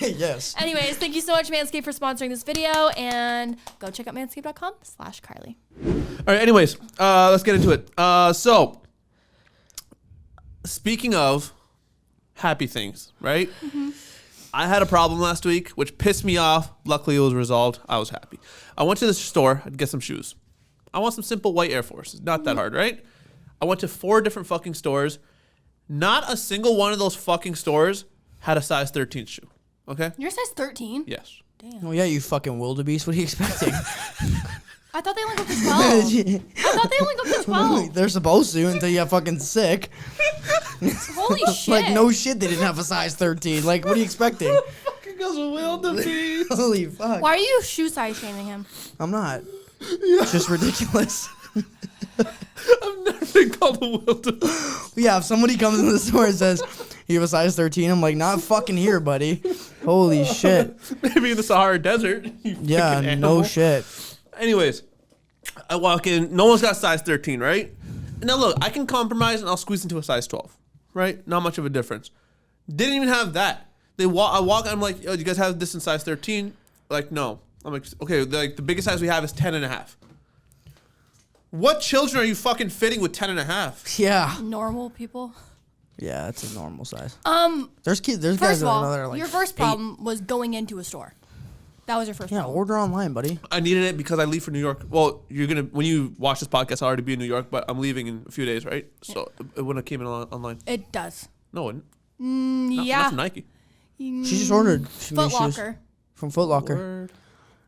Yes. Anyways, thank you so much, Manscaped, for sponsoring this video. And go check out manscaped.com/Karlee. All right. Anyways, let's get into it. So, speaking of happy things, right? Mm-hmm. I had a problem last week, which pissed me off. Luckily, it was resolved. I was happy. I went to the store to get some shoes. I want some simple white Air Forces. Not that hard, right? I went to 4 different fucking stores. Not a single one of those fucking stores had a size 13 shoe. Okay? You're size 13? Yes. Damn. Well, yeah, you fucking wildebeest. What are you expecting? I thought they only go up to 12. I thought they only go up to 12. They're supposed to until you get fucking sick. Holy shit. Like, no shit, they didn't have a size 13. Like, what are you expecting? Fucking goes wildebeest. Holy fuck. Why are you shoe size shaming him? I'm not. It's just ridiculous. I've never been called a wildebeest. Yeah, if somebody comes in the store and says, you have a size 13, I'm like, not fucking here, buddy. Holy shit. Maybe in the Sahara Desert. You Yeah, freaking no animal. shit. Anyways, I walk in. No one's got size 13, right? Now look, I can compromise and I'll squeeze into a size 12, right? Not much of a difference. Didn't even have that. I walk. I'm like, yo, do you guys have this in size 13? Like, no. I'm like, okay. Like the biggest size we have is 10 and a half. What children are you fucking fitting with 10 and a half? Yeah. Normal people. Yeah, that's a normal size. First There's guys of that all, are like your first 8. problem was going into a store. That was your first Yeah, problem. order online, buddy. I needed it because I leave for New York. Well, when you watch this podcast, I'll already be in New York, but I'm leaving in a few days, right? So it wouldn't have came in online. It does. No, it wouldn't. Not Yeah. from Nike. She just ordered Foot shoes Locker. from Foot Locker. Word.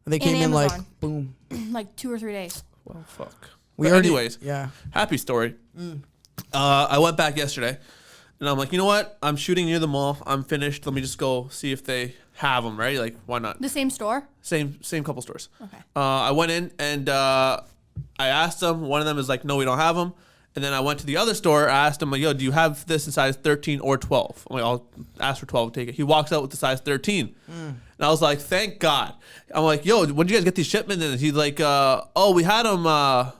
They came in Amazon. like, boom. Like 2 or 3 days. Well, fuck. We But already, anyways, yeah. happy story. I went back yesterday, and I'm like, you know what? I'm shooting near the mall. I'm finished. Let me just go see if they have them, right? Like, why not? The same store? Same couple stores. Okay. I went in, and I asked them. One of them is like, no, we don't have them. And then I went to the other store. I asked him, like, yo, do you have this in size 13 or 12? I'm like, I'll ask for 12, take it. He walks out with the size 13. And I was like, thank God. I'm like, yo, when did you guys get these shipments? And he's like, oh, we had them last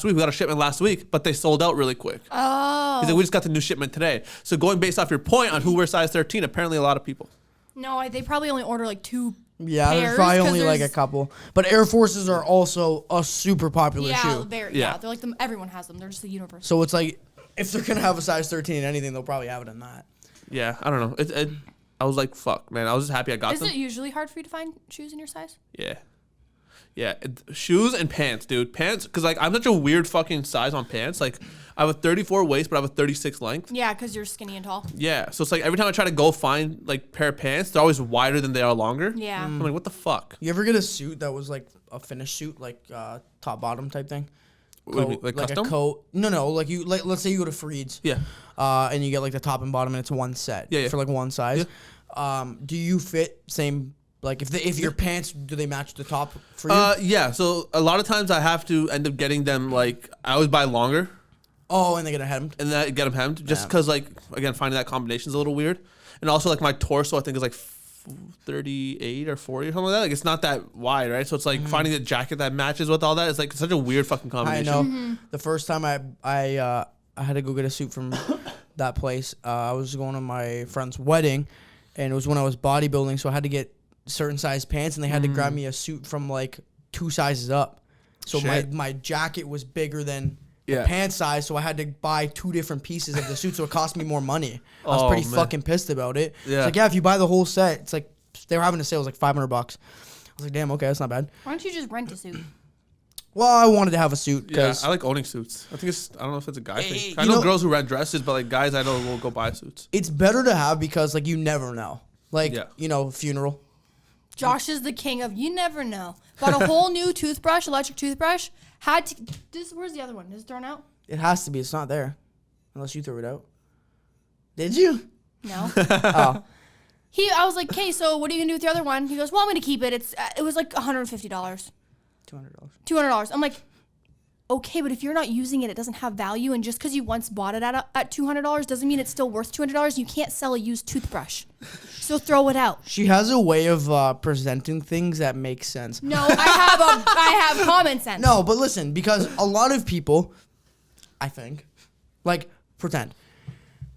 week. We got a shipment last week, but they sold out really quick. Oh. He's like, we just got the new shipment today. So going based off your point on who wears size 13, apparently a lot of people. No, they probably only order like 2 Yeah, pairs, there's probably 'cause only like a there's- couple. But Air Forces are also a super popular shoe. Yeah, they're like them. Everyone has them. They're just the universe. So it's like, if they're going to have a size 13 in anything, they'll probably have it in that. Yeah, I don't know. I was like, fuck, man. I was just happy I got them. Is it usually hard for you to find shoes in your size? Yeah. Yeah, shoes and pants, dude. Pants, because like I'm such a weird fucking size on pants. Like I have a 34 waist, but I have a 36 length. Yeah, because you're skinny and tall. Yeah, so it's like every time I try to go find like pair of pants, they're always wider than they are longer. Yeah. I'm like, what the fuck? You ever get a suit that was like a finished suit, like top bottom type thing? What do you mean, like custom? a coat. No, like let's say you go to Freed's. Yeah. And you get like the top and bottom, and it's one set. Yeah. For like one size. Do you fit same? Like if your pants, do they match the top for you? Yeah. So a lot of times I have to end up getting them like I always buy longer. Oh, and they get a hemmed. And then get them hemmed, just because like again finding that combination is a little weird, and also like my torso I think is like 38 or 40 or something like that. Like it's not that wide, right? So it's like finding a jacket that matches with all that is like such a weird fucking combination. I know. The first time I had to go get a suit from that place. I was going to my friend's wedding, and it was when I was bodybuilding, so I had to get certain size pants, and they had to grab me a suit from like 2 sizes up. So my jacket was bigger than the pant size, so I had to buy 2 different pieces of the suit, so it cost me more money. I was pretty fucking pissed about it. Yeah. It's like, yeah, if you buy the whole set, it's like they were having a sale, it was like $500. I was like, damn, okay, that's not bad. Why don't you just rent a suit? Well, I wanted to have a suit Yeah, because I like owning suits. I think I don't know if it's a guy thing. I you know know- girls who rent dresses, but like guys I know will go buy suits. it's better to have because like you never know. Like, funeral. Josh is the king of you never know. Bought a whole new toothbrush, electric toothbrush. Where's the other one? Is it thrown out? It has to be. It's not there. Unless you threw it out. Did you? No. Oh. I was like, okay, so what are you gonna do with the other one? He goes, well, I'm gonna keep it. It was like $150. $200. $200. I'm like, okay, but if you're not using it, it doesn't have value. And just because you once bought it at $200 doesn't mean it's still worth $200. You can't sell a used toothbrush. So throw it out. She has a way of presenting things that makes sense. No, I have common sense. No, but listen, because a lot of people, I think, like, pretend.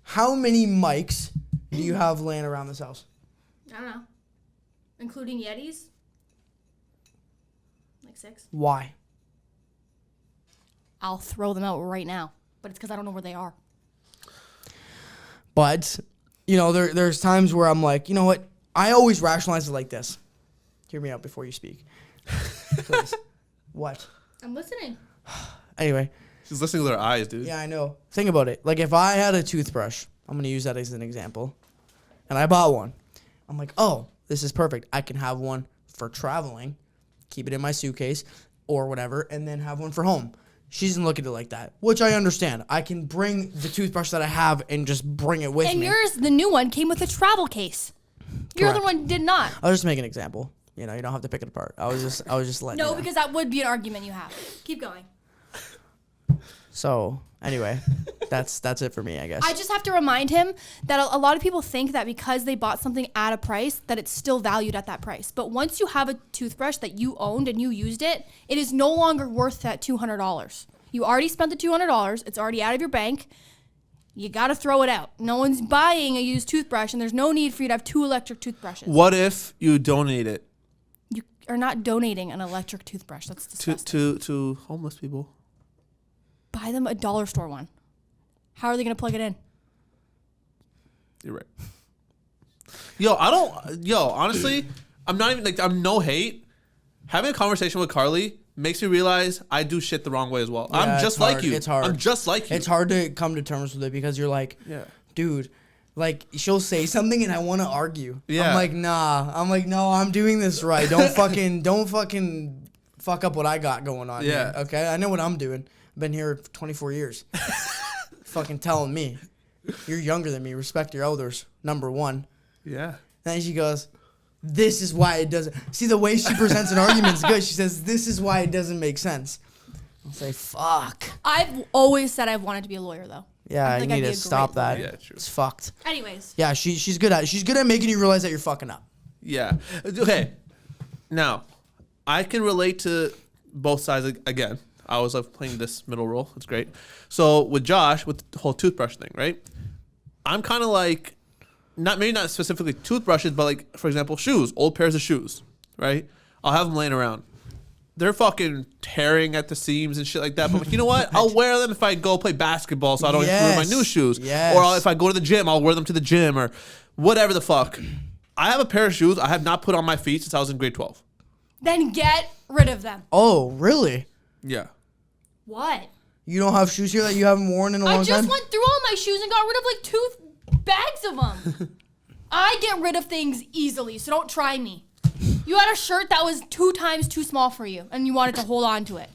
How many mics do you have laying around this house? I don't know. Including Yetis? Like 6. Why? I'll throw them out right now. But it's because I don't know where they are. But, there's times where I'm like, you know what? I always rationalize it like this. Hear me out before you speak. Please. What? I'm listening. Anyway. She's listening with her eyes, dude. Yeah, I know. Think about it. Like, if I had a toothbrush, I'm going to use that as an example, and I bought one. I'm like, oh, this is perfect. I can have one for traveling, keep it in my suitcase, or whatever, and then have one for home. She doesn't look at it like that, which I understand. I can bring the toothbrush that I have and just bring it with me. And yours, the new one, came with a travel case. Your other one did not. I'll just make an example. You don't have to pick it apart. I was just letting you know. because that would be an argument you have. Keep going. So, anyway, that's it for me, I guess. I just have to remind him that a lot of people think that because they bought something at a price, that it's still valued at that price. But once you have a toothbrush that you owned and you used it, it is no longer worth that $200. You already spent the $200. It's already out of your bank. You got to throw it out. No one's buying a used toothbrush, and there's no need for you to have 2 electric toothbrushes. What if you donate it? You are not donating an electric toothbrush. That's disgusting. To homeless people. Buy them a dollar store one. How are they going to plug it in? You're right. Honestly, I'm not even I'm no hate. Having a conversation with Karlee makes me realize I do shit the wrong way as well. Yeah, I'm just like you. It's hard. I'm just like you. It's hard to come to terms with it because you're like, dude, like she'll say something and I want to argue. Yeah. I'm like, nah. I'm like, no, I'm doing this right. Don't fucking fuck up what I got going on. Yeah. Here, okay. I know what I'm doing. I've been here for 24 years. Fucking telling me, you're younger than me. Respect your elders. Number 1. Yeah. Then she goes, this is why it doesn't. See, the way she presents an argument is good. She says, this is why it doesn't make sense. I'll say, fuck. I've always said I've wanted to be a lawyer, though. Yeah, you need to stop that. Yeah, true. It's fucked. Anyways. Yeah, she's good at it. She's good at making you realize that you're fucking up. Yeah. Okay. Now, I can relate to both sides again. I always love playing this middle role. It's great. So with Josh, with the whole toothbrush thing, right? I'm kind of like, maybe not specifically toothbrushes, but like, for example, shoes, old pairs of shoes, right? I'll have them laying around. They're fucking tearing at the seams and shit like that. But like, you know what? I'll wear them if I go play basketball so I don't ruin my new shoes. Yes. Or if I go to the gym, I'll wear them to the gym or whatever the fuck. I have a pair of shoes I have not put on my feet since I was in grade 12. Then get rid of them. Oh, really? Yeah. What? You don't have shoes here that you haven't worn in a long time? I just went through all my shoes and got rid of like 2 bags of them. I get rid of things easily, so don't try me. You had a shirt that was 2 times too small for you, and you wanted to hold on to it.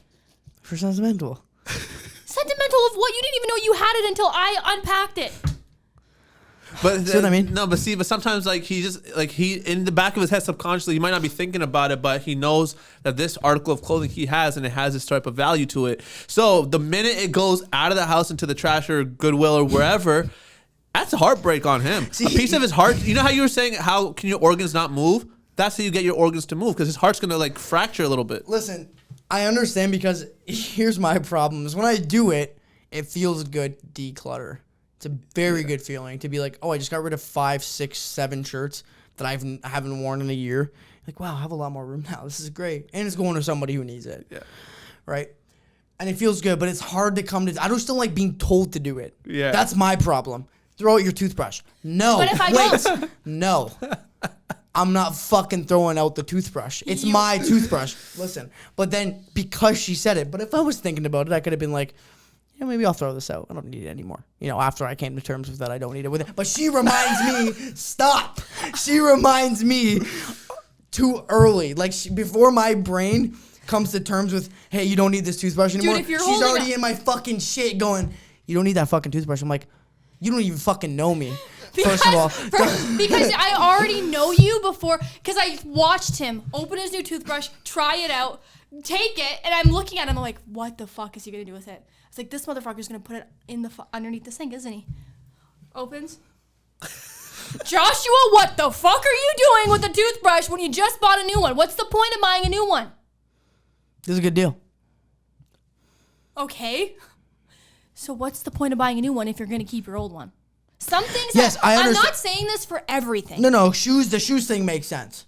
For sentimental. Sentimental of what? You didn't even know you had it until I unpacked it. But See what I mean? No, but sometimes like he in the back of his head subconsciously he might not be thinking about it, but he knows that this article of clothing he has and it has this type of value to it. So the minute it goes out of the house into the trash or Goodwill or wherever, that's a heartbreak on him. A piece of his heart. You know how you were saying how can your organs not move? That's how you get your organs to move because his heart's gonna like fracture a little bit. Listen, I understand because here's my problem is when I do it, it feels good to declutter. It's a very good feeling to be like, oh, I just got rid of 5, 6, 7 shirts that I haven't worn in a year. Like, wow, I have a lot more room now. This is great. And it's going to somebody who needs it. Yeah. Right? And it feels good, but it's hard to come to. I just don't like being told to do it. Yeah. That's my problem. Throw out your toothbrush. No. But if I Wait. No. I'm not fucking throwing out the toothbrush. It's my toothbrush. Listen. But then because she said it, but if I was thinking about it, I could have been like, yeah, maybe I'll throw this out. I don't need it anymore. You know, after I came to terms with that, I don't need it with it. But she reminds me, stop. She reminds me too early. Like before my brain comes to terms with, hey, you don't need this toothbrush anymore. Dude, if you're she's already in my fucking shit going, you don't need that fucking toothbrush. I'm like, you don't even fucking know me. First of all. Because I already know you before, because I watched him open his new toothbrush, try it out, take it, and I'm looking at him, I'm like, what the fuck is he going to do with it? It's like, this motherfucker's going to put it in the underneath the sink, isn't he? Opens. Joshua, what the fuck are you doing with the toothbrush when you just bought a new one? What's the point of buying a new one? This is a good deal. Okay. So what's the point of buying a new one if you're going to keep your old one? Some things. Yes, I understand. I'm not saying this for everything. No, shoes. The shoes thing makes sense.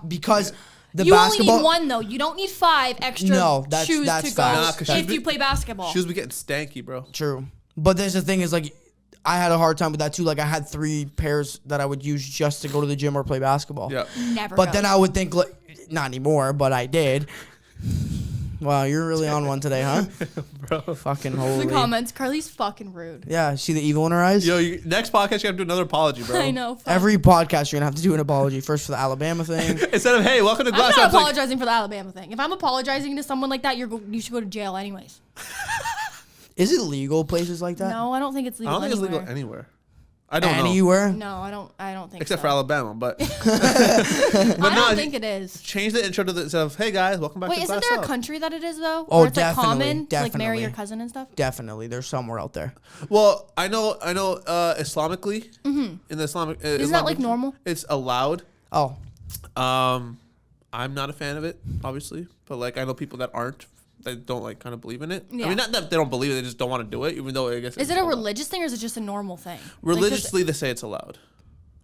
Because the you basketball. only need one though. You don't need 5 extra shoes that's to facts. go if you play basketball. Shoes be getting stanky, bro. True. But there's the thing is like, I had a hard time with that too. Like I had 3 pairs that I would use just to go to the gym or play basketball. Yeah. Never. But then I would think, like, not anymore, but I did. Wow, you're really on one today, huh? Bro. Fucking the holy. comments. Karlee's fucking rude. Yeah, see the evil in her eyes? Yo, next podcast you have to do another apology, bro. I know. Fuck. Every podcast you're going to have to do an apology. First for the Alabama thing. Instead of, hey, welcome to Glass I'm not House, like, apologizing for the Alabama thing. If I'm apologizing to someone like that, you should go to jail anyways. Is it legal places like that? No, I don't think it's I legal. don't think it's legal anywhere. I don't know. Anywhere? No, I don't think. Except so. for Alabama, but I don't think it is. change the intro to the instead of, hey guys, welcome back Wait, to isn't Glass there a House. country that it is though? Oh, where it's definitely, like common to like marry definitely. your cousin and stuff? Definitely. There's somewhere out there. Well, I know. Islamically, in the Islamic, Isn't that like normal? It's allowed. Oh. I'm not a fan of it, obviously, but like I know people that aren't. They don't like kind of believe in it. Yeah. I mean, not that they don't believe it; they just don't want to do it, even though I guess. Is it a religious thing or is it just a normal thing? Religiously, they say it's allowed.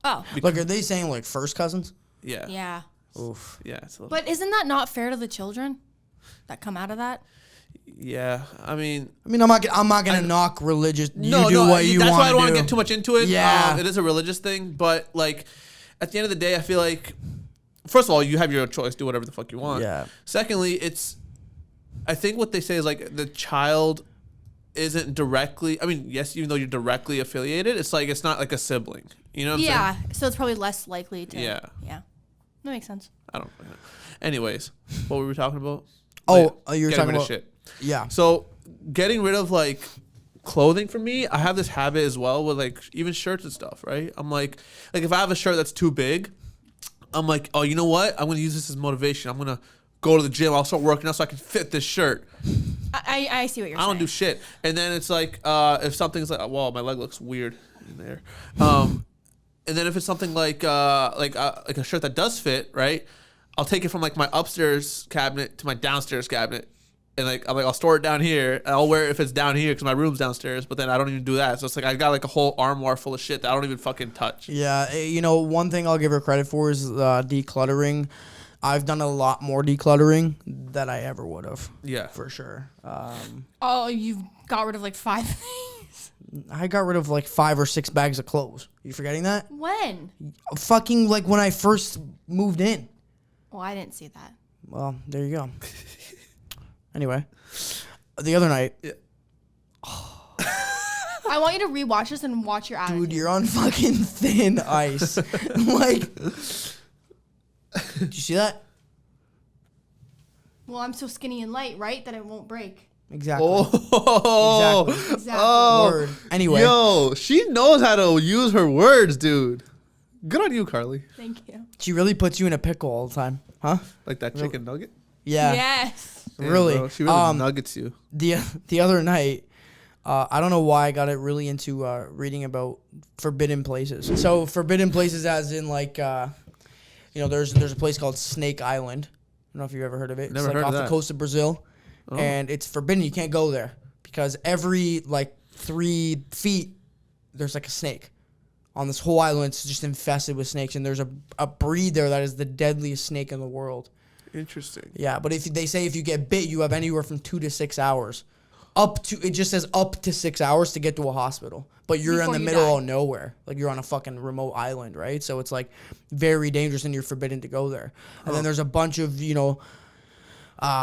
Oh. Like, are they saying, like, first cousins? Yeah. Yeah. Oof. Yeah. It's a little, But isn't that not fair to the children that come out of that? yeah. I mean, I'm not gonna knock religious. You no, do what you want to do. That's why I don't want to get too much into it. Yeah. It is a religious thing, but like, at the end of the day, I feel like, first of all, you have your choice. Do whatever the fuck you want. Yeah. Secondly, I think what they say is like the child isn't directly. I mean, yes, even though you're directly affiliated, it's like it's not like a sibling. You know what I'm saying? Yeah. So it's probably less likely to. Yeah. Yeah. That makes sense. I don't know. Anyways, what were we talking about? You were Getting talking rid of about shit. Yeah. So getting rid of like clothing for me, I have this habit as well with like even shirts and stuff, right? I'm like if I have a shirt that's too big, I'm like, oh, you know what? I'm gonna use this as motivation. I'm gonna go to the gym. I'll start working out so I can fit this shirt. I see what you're I saying. don't do shit. And then it's like, if something's like, well, my leg looks weird in there. And then if it's something like a shirt that does fit, right? I'll take it from like my upstairs cabinet to my downstairs cabinet. And like, I'll store it down here. And I'll wear it if it's down here because my room's downstairs. But then I don't even do that. So it's like I got like a whole armoire full of shit that I don't even fucking touch. Yeah, you know, one thing I'll give her credit for is decluttering. I've done a lot more decluttering than I ever would have. Yeah. For sure. Oh, you've got rid of like 5 things. I got rid of like 5 or 6 bags of clothes. You forgetting that? When? Fucking like when I first moved in. Well, I didn't see that. Well, there you go. Anyway, the other night, I want you to rewatch this and watch your attitude. dude, you're on fucking thin ice. Like, did you see that? Well, I'm so skinny and light, right? That it won't break. Exactly. Oh, Exactly. Oh, Word. Anyway. Yo, she knows how to use her words, dude. Good on you, Karlee. Thank you. She really puts you in a pickle all the time, huh? Like that chicken nugget. Yeah. Yes. Damn, Really. bro, she really nuggets you. The other night, I don't know why I got it really into reading about forbidden places. So forbidden places, as in like, you know, there's a place called Snake Island. I don't know if you've ever heard of it. Never it's like heard off of the that. coast of Brazil, and it's forbidden. You can't go there because every like 3 feet there's like a snake. On this whole island, it's just infested with snakes, and there's a breed there that is the deadliest snake in the world. Interesting. Yeah, but if they say if you get bit, you have anywhere from 2 to 6 hours. It just says up to 6 hours to get to a hospital. But you're Before in the you middle die. of nowhere. Like you're on a fucking remote island, right? So it's like very dangerous and you're forbidden to go there. And then there's a bunch of, you know,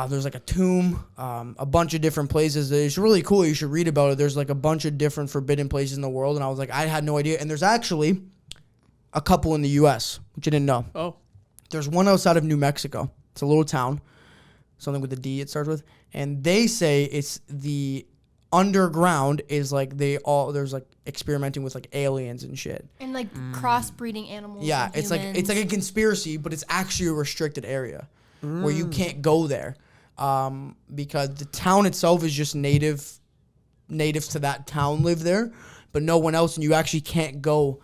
there's like a tomb, a bunch of different places. It's really cool. You should read about it. There's like a bunch of different forbidden places in the world. And I was like, I had no idea. And there's actually a couple in the U.S., which I didn't know. Oh. There's one outside of New Mexico. It's a little town. Something with a D it starts with. And they say it's the underground is like there's like experimenting with like aliens and shit. And like crossbreeding animals. Yeah, and it's like humans. a conspiracy, but it's actually a restricted area where you can't go there. Because the town itself is just natives to that town live there, but no one else, and you actually can't go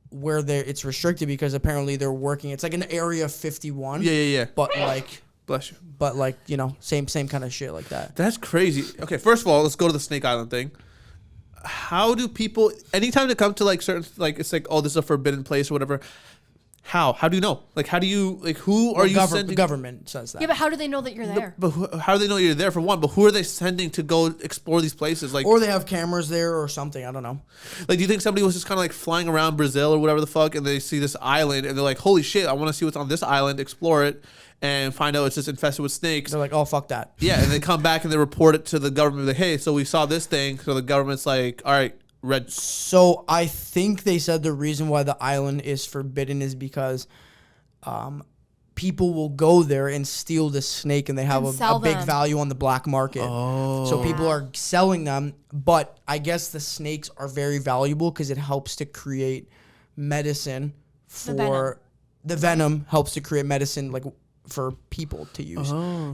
where it's restricted because apparently they're working. It's like an area 51. Yeah. But like, Bless you. but like, you know, same kind of shit like that. That's crazy. Okay, first of all, let's go to the Snake Island thing. How do people, anytime they come to like certain, like it's like, oh, this is a forbidden place or whatever. How do you know? Like, how do you, like, who are you sending? The government says that. Yeah, but how do they know that you're there? But how do they know you're there for one? But who are they sending to go explore these places? Like, Or they have cameras there or something. I don't know. like, do you think somebody was just kind of like flying around Brazil or whatever the fuck, and they see this island and they're like, holy shit, I want to see what's on this island, explore it, and find out it's just infested with snakes. They're like, oh, fuck that. Yeah, and they come back and they report it to the government. Like, hey, so we saw this thing. So the government's like, all right, red. So I think they said the reason why the island is forbidden is because people will go there and steal the snake, and they have And a sell big them. value on the black market. Oh. So people are selling them, but I guess the snakes are very valuable because it helps to create medicine for the venom helps to create medicine like for people to use.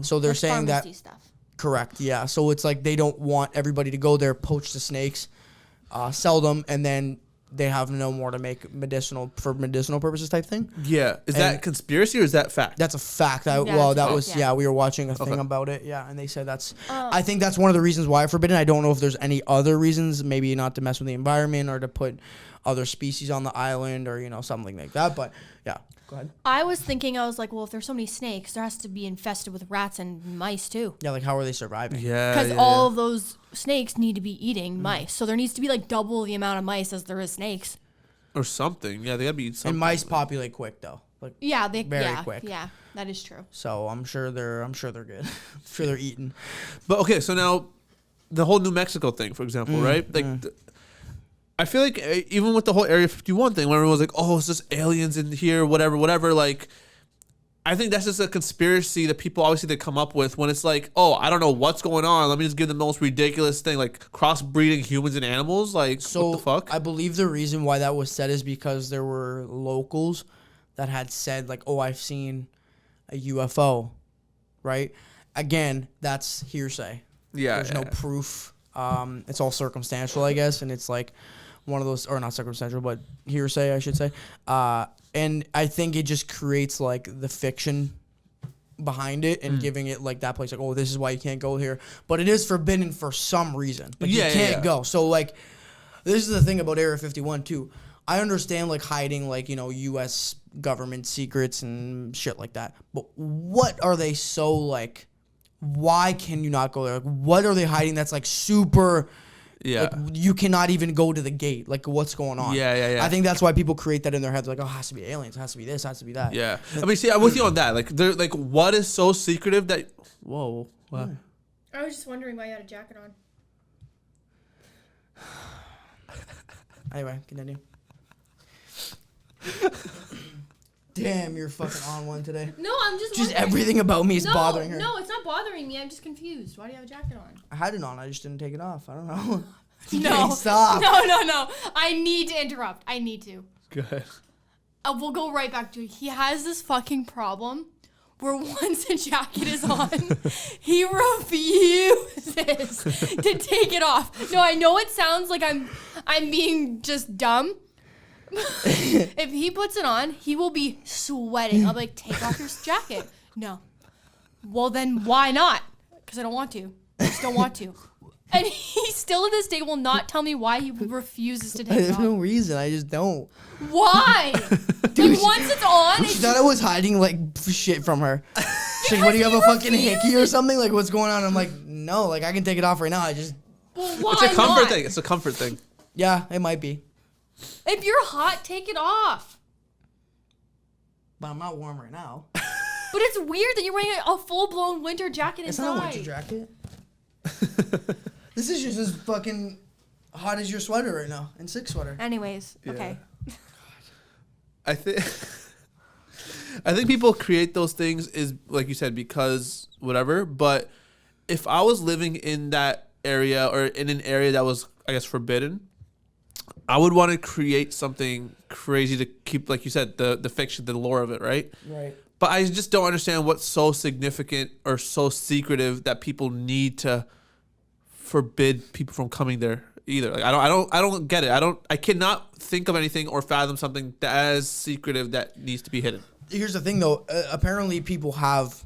So they're Like saying that pharmacy stuff. correct, yeah. So it's like they don't want everybody to go there, poach the snakes, sell them, and then they have no more to make medicinal purposes type thing. Yeah, is that conspiracy or is that fact? That's a fact. that's a fact, yeah. We were watching a thing about it. Yeah, and they said that's. I think that's one of the reasons why forbidden. I don't know if there's any other reasons. Maybe not to mess with the environment or to put other species on the island or something like that. But yeah, go ahead. I was like, well, if there's so many snakes, there has to be infested with rats and mice too. Yeah, like how are they surviving? Yeah, Because all of those snakes need to be eating mice. So there needs to be like double the amount of mice as there is snakes. or something. Yeah, they gotta be eating something. And mice populate quick though. Like Yeah, very quick. Yeah, that is true. So I'm sure they're good. I'm sure they're eating. But okay, so now the whole New Mexico thing, for example, right? Like, I feel like even with the whole Area 51 thing, when everyone was like, "Oh, it's just aliens in here, whatever." Like, I think that's just a conspiracy that people obviously they come up with when it's like, "Oh, I don't know what's going on. Let me just give them the most ridiculous thing, like crossbreeding humans and animals." Like, So what the fuck? I believe the reason why that was said is because there were locals that had said like, "Oh, I've seen a UFO," right? Again, that's hearsay. Yeah. There's no proof. It's all circumstantial, I guess, and it's like one of those, or not circumstantial, but hearsay, I should say. And I think it just creates like the fiction behind it and giving it like that place like, oh, this is why you can't go here, but it is forbidden for some reason. Like you can't go. So like, this is the thing about Area 51 too. I understand like hiding like, you know, U.S. government secrets and shit like that, but what are they so like? Why can you not go there? Like, what are they hiding that's like super? Yeah. Like, you cannot even go to the gate. Like, what's going on? Yeah. I think that's why people create that in their heads. Like, oh, it has to be aliens. It has to be this. It has to be that. Yeah. I mean, see, I'm with you on that. Like, they're like, what is so secretive that? Whoa. What? I was just wondering why you had a jacket on. Anyway, continue. Damn, you're fucking on one today. No, I'm just Just wondering. everything about me is bothering her. No, it's not bothering me. I'm just confused. Why do you have a jacket on? I had it on. I just didn't take it off. I don't know. No. Stop. No. I need to interrupt. I need to. Good. We'll go right back to it. He has this fucking problem where once a jacket is on, he refuses to take it off. No, I know it sounds like I'm being just dumb. If he puts it on, he will be sweating. I'll be like, take off your jacket. No. Well, then why not? Because I don't want to. I just don't want to. And he still to this day will not tell me why he refuses to take it There's off. no reason. I just don't. Why? Dude, like once it's on, she thought I was hiding like shit from her. She's like, what, do you have a fucking hickey or something? Like, what's going on? I'm like, no, like I can take it off right now. I just. Well, why It's a comfort not? thing. It's a comfort thing. Yeah, it might be. If you're hot, take it off. But I'm not warm right now. But it's weird that you're wearing a full-blown winter jacket It's inside. not a winter jacket. This is just as fucking hot as your sweater right now, and 6 sweater. Anyways, okay. I think people create those things is like you said because whatever. But if I was living in that area or in an area that was, I guess, forbidden, I would want to create something crazy to keep, like you said, the fiction, the lore of it, right? Right. But I just don't understand what's so significant or so secretive that people need to forbid people from coming there either. Like I don't get it. I cannot think of anything or fathom something that as secretive that needs to be hidden. Here's the thing, though. Apparently, people have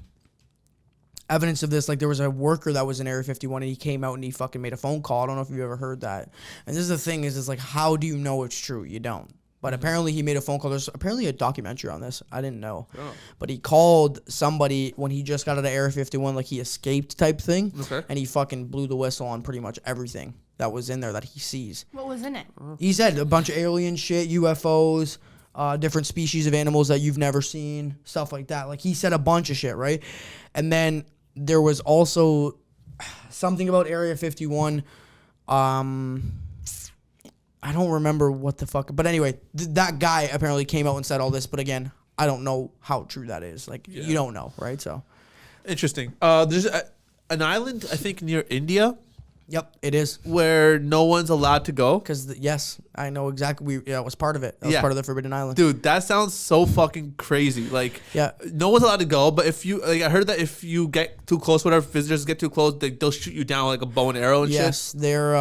evidence of this. Like, there was a worker that was in Area 51, and he came out and he fucking made a phone call. I don't know if you've ever heard that. And this is the thing: is like, how do you know it's true? You don't. But apparently, he made a phone call. There's apparently a documentary on this. I didn't know. Oh. But he called somebody when he just got out of Area 51, like he escaped type thing. Okay. And he fucking blew the whistle on pretty much everything that was in there that he sees. What was in it? He said a bunch of alien shit, UFOs, different species of animals that you've never seen, stuff like that. Like, he said a bunch of shit, right? And then there was also something about Area 51. I don't remember what the fuck. But anyway, that guy apparently came out and said all this. But again, I don't know how true that is. Like, you don't know, right? So Interesting. There's an island, I think, near India. Yep, it is. Where no one's allowed to go. Because, yes, I know exactly. It was part of it. That was part of the Forbidden Island. Dude, that sounds so fucking crazy. Like, no one's allowed to go, but if you, like, I heard that if you get too close, whatever, visitors get too close, they'll shoot you down like a bow and arrow and shit. Yes, they're,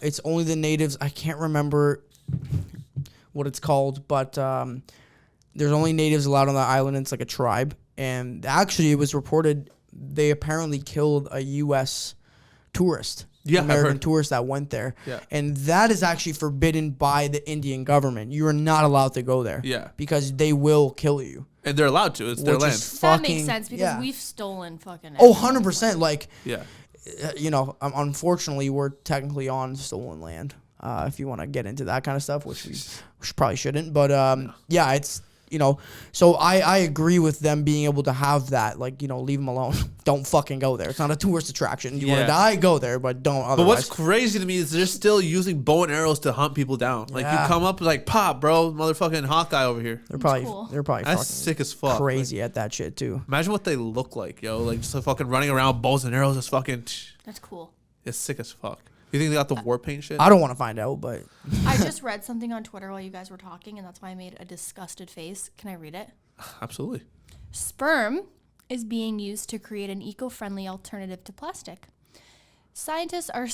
it's only the natives. I can't remember what it's called, but there's only natives allowed on the island. It's like a tribe. And actually, it was reported they apparently killed a U.S. tourist. American tourist that went there. Yeah. And that is actually forbidden by the Indian government. You are not allowed to go there. Yeah. Because they will kill you. And they're allowed to. It's their land. That makes sense because we've stolen fucking Oh, 100%. Like, you know, unfortunately, we're technically on stolen land. If you want to get into that kind of stuff, which we probably shouldn't. But, yeah, it's... You know, so I agree with them being able to have that. Like, you know, leave them alone. Don't fucking go there. It's not a tourist attraction. You want to die, go there, but don't otherwise. But what's crazy to me is they're still using bow and arrows to hunt people down. Like, you come up like, pop, bro, motherfucking Hawkeye over here. They're probably That's fucking sick as fuck. Crazy at that shit too. Imagine what they look like, yo. Like, just fucking running around with bows and arrows. Just fucking. That's cool. It's sick as fuck. You think they got the war paint shit? I don't want to find out, but I just read something on Twitter while you guys were talking, and that's why I made a disgusted face. Can I read it? Absolutely. Sperm is being used to create an eco-friendly alternative to plastic. Scientists are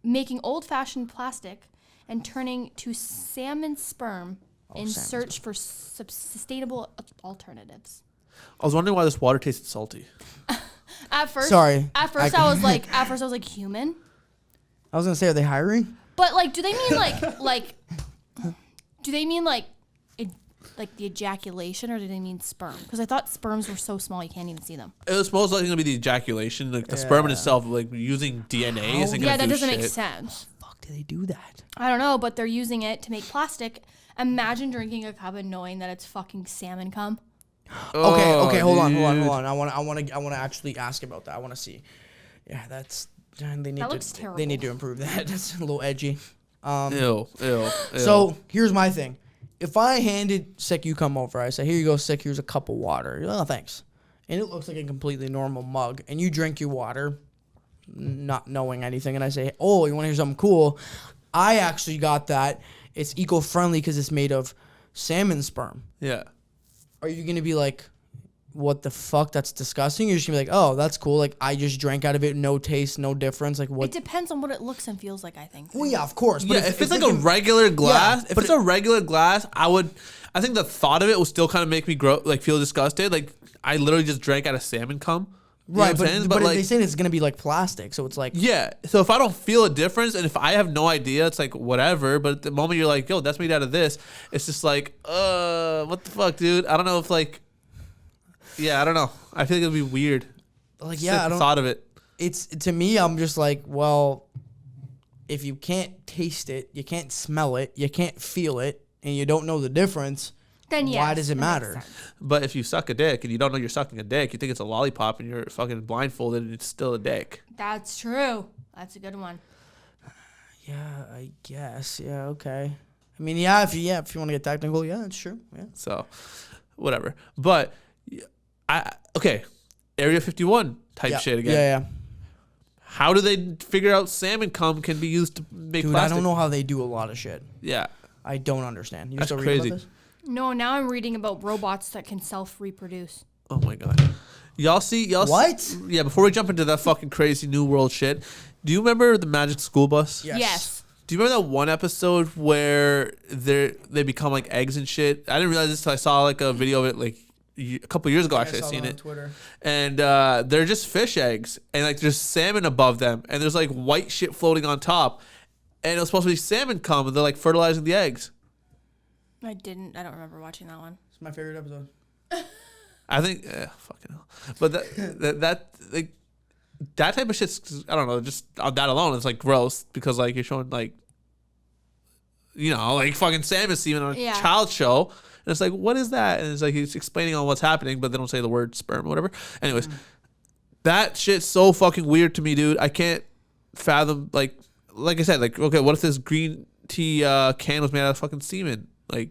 making old-fashioned plastic and turning to salmon sperm in search for sustainable alternatives. I was wondering why this water tasted salty. At first, Sorry. I was like human. I was gonna say, are they hiring? But like, do they mean like do they mean like the ejaculation, or do they mean sperm? Because I thought sperms were so small you can't even see them. It was most likely going to be the ejaculation. Like the sperm in itself, like using DNA isn't going to do Yeah, that doesn't shit. make sense. Fuck, do they do that? I don't know, but they're using it to make plastic. Imagine drinking a cup and knowing that it's fucking salmon cum. Okay, hold on. dude. I want to actually ask about that. I want to see. Yeah, That looks terrible. They need to improve that. That's a little edgy. Ew. So here's my thing. If I handed Sick you come over, I say, here you go, Sick, here's a cup of water. You're like, oh, thanks. And it looks like a completely normal mug. And you drink your water, not knowing anything. And I say, oh, you want to hear something cool? I actually got that. It's eco-friendly because it's made of salmon sperm. Yeah. Are you going to be like, what the fuck? That's disgusting? You're just going to be like, oh, that's cool. Like, I just drank out of it. No taste, no difference. Like, what? It depends on what it looks and feels like, I think. Well, yeah, of course. But if it's like a regular glass, Yeah, if it's a regular glass, I think the thought of it would still kind of make me feel disgusted. Like, I literally just drank out of salmon cum. You know right, what I'm saying? but like, they say it's going to be like plastic. So it's like. yeah. So if I don't feel a difference and if I have no idea, it's like whatever. But at the moment you're like, yo, that's made out of this, it's just like, what the fuck, dude? I don't know if like. Yeah, I don't know. I feel like it'd be weird. Like, yeah, I don't. Thought of it. It's to me. I'm just like, well, if you can't taste it, you can't smell it, you can't feel it, and you don't know the difference, Then yes, why does it matter? But if you suck a dick and you don't know you're sucking a dick, you think it's a lollipop and you're fucking blindfolded and it's still a dick. That's true. That's a good one. Yeah, I guess. Yeah, okay. I mean, yeah, if you want to get technical, yeah, that's true. Yeah. So, whatever. But okay, Area 51 type shit again. Yeah. How do they figure out salmon cum can be used to make Dude, plastic? I don't know how they do a lot of shit. Yeah. I don't understand. You That's still reading crazy. about this? No, now I'm reading about robots that can self-reproduce. Oh my god. Y'all What? Yeah, before we jump into that fucking crazy new world shit, do you remember the Magic School Bus? Yes. Do you remember that one episode where they become like eggs and shit? I didn't realize this till I saw like a video of it like a couple years ago. Actually, I seen it. Twitter. And they're just fish eggs, and like there's salmon above them, and there's like white shit floating on top, and it was supposed to be salmon cum, and they're like fertilizing the eggs. I don't remember watching that one. It's my favorite episode. I think, fucking hell. But that type of shit's, I don't know, just on that alone, it's like gross because like you're showing like, you know, like fucking salmon semen on a child show. And it's like, what is that? And it's like he's explaining on what's happening, but they don't say the word sperm or whatever. Anyways, that shit's so fucking weird to me, dude. I can't fathom, like I said, like, okay, what if this green tea can was made out of fucking semen? Like,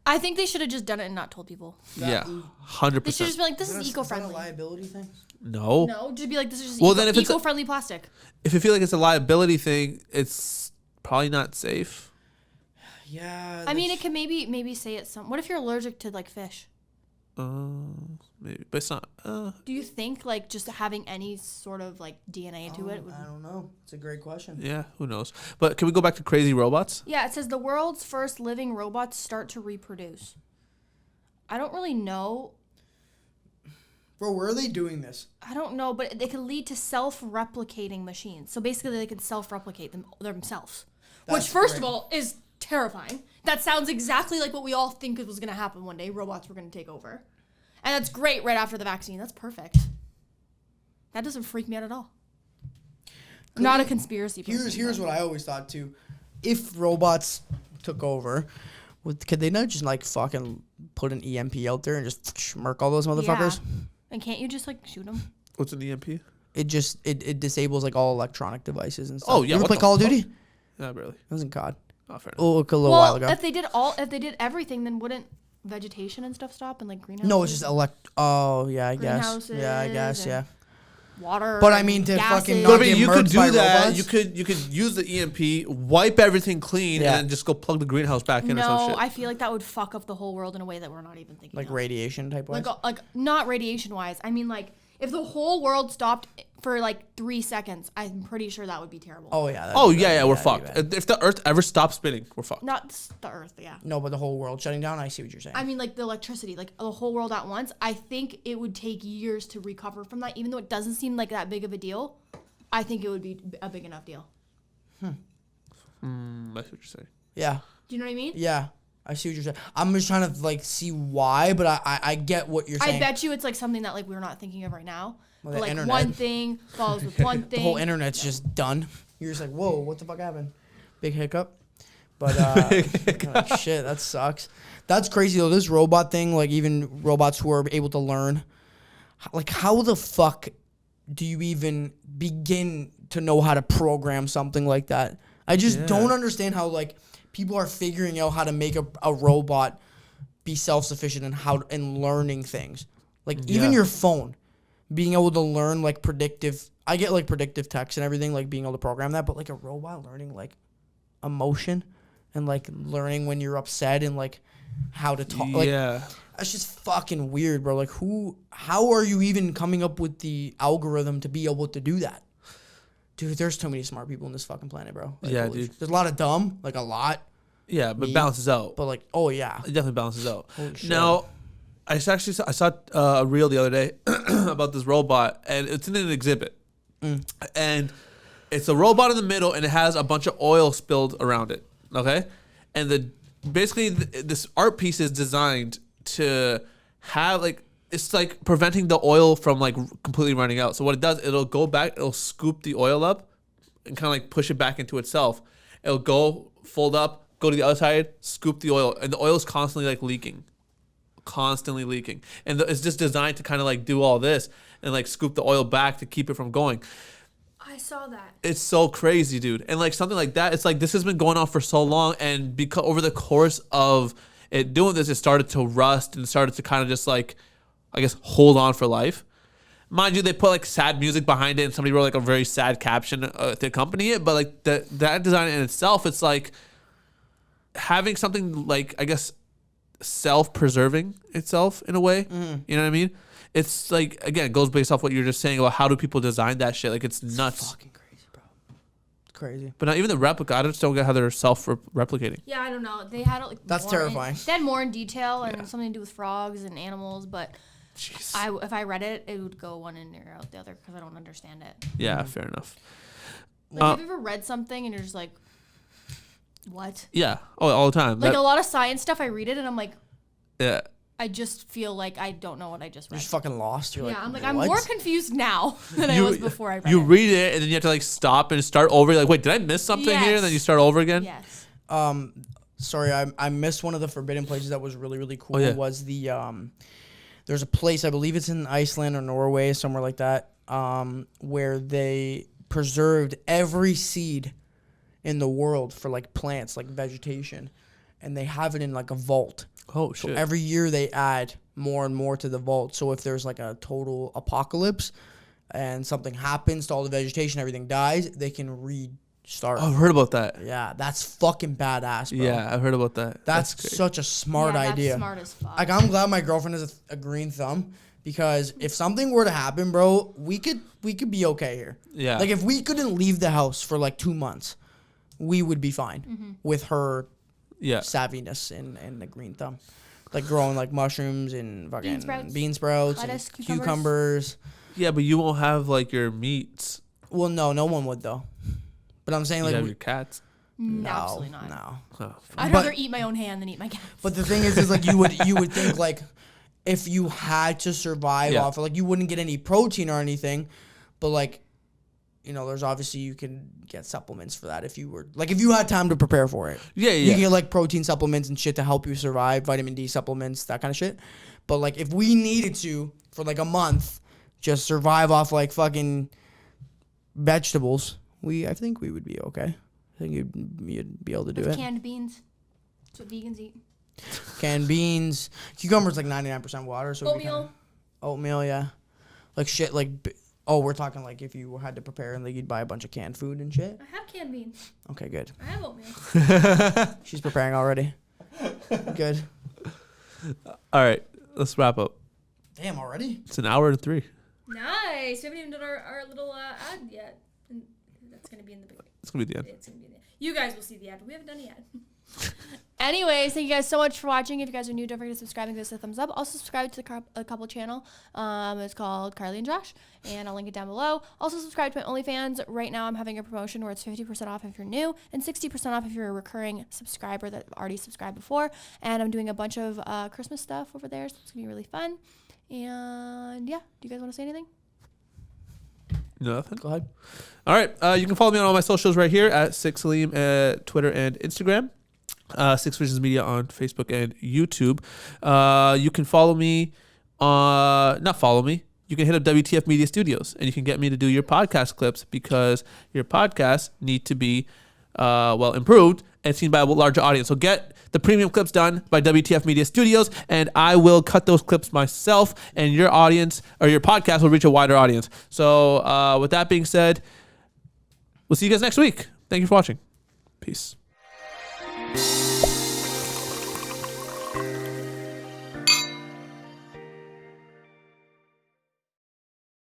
I think they should have just done it and not told people. yeah, 100%. They should just be like, this is Is eco-friendly. that a liability thing? No. No, just be like, this is just Then if it's eco-friendly plastic. If you feel like it's a liability thing, it's probably not safe. Yeah. I mean, it can maybe say it what if you're allergic to like fish? Maybe, but it's not. Do you think like just having any sort of like DNA to it would... I don't know. It's a great question. Yeah, who knows? But can we go back to crazy robots? Yeah, it says the world's first living robots start to reproduce. I don't really know. Bro, where are they doing this? I don't know, but it could lead to self-replicating machines. So basically, they can self-replicate themselves, which first of all is terrifying. That sounds exactly like what we all think was going to happen one day. Robots were going to take over, and that's great right after the vaccine. That's perfect. That doesn't freak me out at all. I'm not a conspiracy person. Here's what I always thought too. If robots took over, could they not just like fucking put an EMP out there and just murk all those motherfuckers? Yeah. And can't you just like shoot them? What's an EMP? It just it disables like all electronic devices and stuff. Oh yeah, You ever what play the Call of fuck? Duty? Not really. It wasn't COD. Oh, fair enough. Oh, a little while ago. If they did everything, then wouldn't vegetation and stuff stop and like greenhouses? No, it's just Oh yeah, I guess. Yeah, I guess. Greenhouses Yeah. Water. But I mean, to gases. fucking But not I mean, get you could murked do by that. robots? You could use the EMP, wipe everything clean, Yeah. and then just go plug the greenhouse back in or some No, shit. I feel like that would fuck up the whole world in a way that we're not even thinking. Like of. radiation type wise. Like not radiation wise. I mean, like If the whole world stopped for like 3 seconds, I'm pretty sure that would be terrible. Oh yeah. We're fucked. If the Earth ever stops spinning, we're fucked. Not the Earth, yeah. No, but the whole world shutting down. I see what you're saying. I mean, like the electricity, like the whole world at once. I think it would take years to recover from that, even though it doesn't seem like that big of a deal. I think it would be a big enough deal. That's what you're saying. Yeah. Do you know what I mean? Yeah. I see what you're saying. I'm just trying to like see why, but I get what you're saying. I bet you it's like something that like we're not thinking of right now. Well, but the like internet. one thing follows with one thing. The whole internet's just done. You're just like, whoa, what the fuck happened? Big hiccup. But like, shit, that sucks. That's crazy though. This robot thing, like even robots who are able to learn, like how the fuck do you even begin to know how to program something like that? I just don't understand how like people are figuring out how to make a robot be self-sufficient and learning things. Like even your phone being able to learn like predictive. I get like predictive text and everything, like being able to program that, but like a robot learning like emotion and like learning when you're upset and like how to talk. Like, that's just fucking weird, bro. Like how are you even coming up with the algorithm to be able to do that? Dude, there's too many smart people on this fucking planet, bro. Like, Yeah, dude. There's a lot of dumb, like a lot. Yeah, but balances out. But like, oh yeah. It definitely balances out. Holy shit. Now, I saw a reel the other day about this robot, and it's in an exhibit. And it's a robot in the middle, and it has a bunch of oil spilled around it. Okay? And basically this art piece is designed to have like, it's like preventing the oil from like completely running out. So what it does, it'll go back, it'll scoop the oil up and kind of like push it back into itself. It'll go, fold up, go to the other side, scoop the oil, and the oil is constantly like leaking. And it's just designed to kind of like do all this and like scoop the oil back to keep it from going. I saw that. It's so crazy, dude. And like something like that, it's like this has been going on for so long, and because over the course of it doing this, it started to rust and started to kind of just like, I guess, hold on for life. Mind you, they put like sad music behind it, and somebody wrote like a very sad caption to accompany it. But like that design in itself, it's like having something like, I guess, self-preserving itself in a way. You know what I mean? It's like, again, it goes based off what you're just saying about how do people design that shit. Like it's nuts. It's fucking crazy, bro. It's crazy. But not even the replica. I just don't get how they're self-replicating. Yeah, I don't know. They had it like That's terrifying. They had more in detail and something to do with frogs and animals, but Jeez. if I read it, it would go one in or out the other because I don't understand it. Yeah, fair enough. Like, have you ever read something and you're just like, what? Yeah. Oh, all the time. Like a lot of science stuff, I read it and I'm like, Yeah. I just feel like I don't know what I just read. You're just fucking lost. You're Yeah, I'm like, what? I'm more confused now than I was before I read it. You read it and then you have to like stop and start over. You're like, wait, did I miss something here? And then you start over again. Yes. Sorry, I missed one of the forbidden places that was really, really cool. Oh, yeah. Was the there's a place, I believe it's in Iceland or Norway, somewhere like that, where they preserved every seed in the world for like plants, like vegetation, and they have it in like a vault. Oh So shit. every year they add more and more to the vault. So if there's like a total apocalypse and something happens to all the vegetation, everything dies, they can restart. Oh, I've heard about that. Yeah, that's fucking badass, bro. Yeah, I've heard about that. That's great. such a smart yeah, idea. That's smart as fuck. Like, I'm glad my girlfriend has a green thumb, because if something were to happen, bro, we could be okay here. Yeah. Like, if we couldn't leave the house for like 2 months, we would be fine with her savviness and the green thumb. Like growing like mushrooms and fucking bean sprouts lettuce, and cucumbers. Yeah, but you won't have like your meats. Well, no one would though. But I'm saying You like have your cats. No, absolutely not. No. Oh, I'd rather eat my own hand than eat my cat. But the thing is like you would think like if you had to survive off of, like, you wouldn't get any protein or anything, but like, you know, there's obviously you can get supplements for that if you were like if you had time to prepare for it. Yeah. You can get like protein supplements and shit to help you survive, vitamin D supplements, that kind of shit. But like if we needed to for like a month just survive off like fucking vegetables, I think we would be okay. I think you'd be able to do it. Canned beans. That's what vegans eat. Canned beans, cucumbers like 99% water. So Oatmeal. Oatmeal, yeah. Like shit, like. Oh, we're talking like if you had to prepare and like you'd buy a bunch of canned food and shit. I have canned beans. Okay, good. I have oatmeal. She's preparing already. Good. All right, let's wrap up. Damn, already? It's an hour and 3. Nice. We haven't even done our little ad yet. And that's going to be in the beginning. It's going to be the end. It's going to be the end. You guys will see the ad, but we haven't done it yet. Anyways, thank you guys so much for watching. If you guys are new, don't forget to subscribe and give us a thumbs up. Also, subscribe to the couple channel. It's called Karlee and Josh, and I'll link it down below. Also, subscribe to my OnlyFans. Right now, I'm having a promotion where it's 50% off if you're new and 60% off if you're a recurring subscriber that already subscribed before. And I'm doing a bunch of Christmas stuff over there, so it's going to be really fun. And yeah, do you guys want to say anything? Nothing. Go ahead. All right. You can follow me on all my socials right here at Salim at Twitter and Instagram. Six Visions Media on Facebook and YouTube. You can follow me not follow me. You can hit up WTF Media Studios and you can get me to do your podcast clips because your podcasts need to be improved and seen by a larger audience. So get the premium clips done by WTF Media Studios, and I will cut those clips myself, and your audience or your podcast will reach a wider audience. So with that being said, we'll see you guys next week. Thank you for watching. Peace.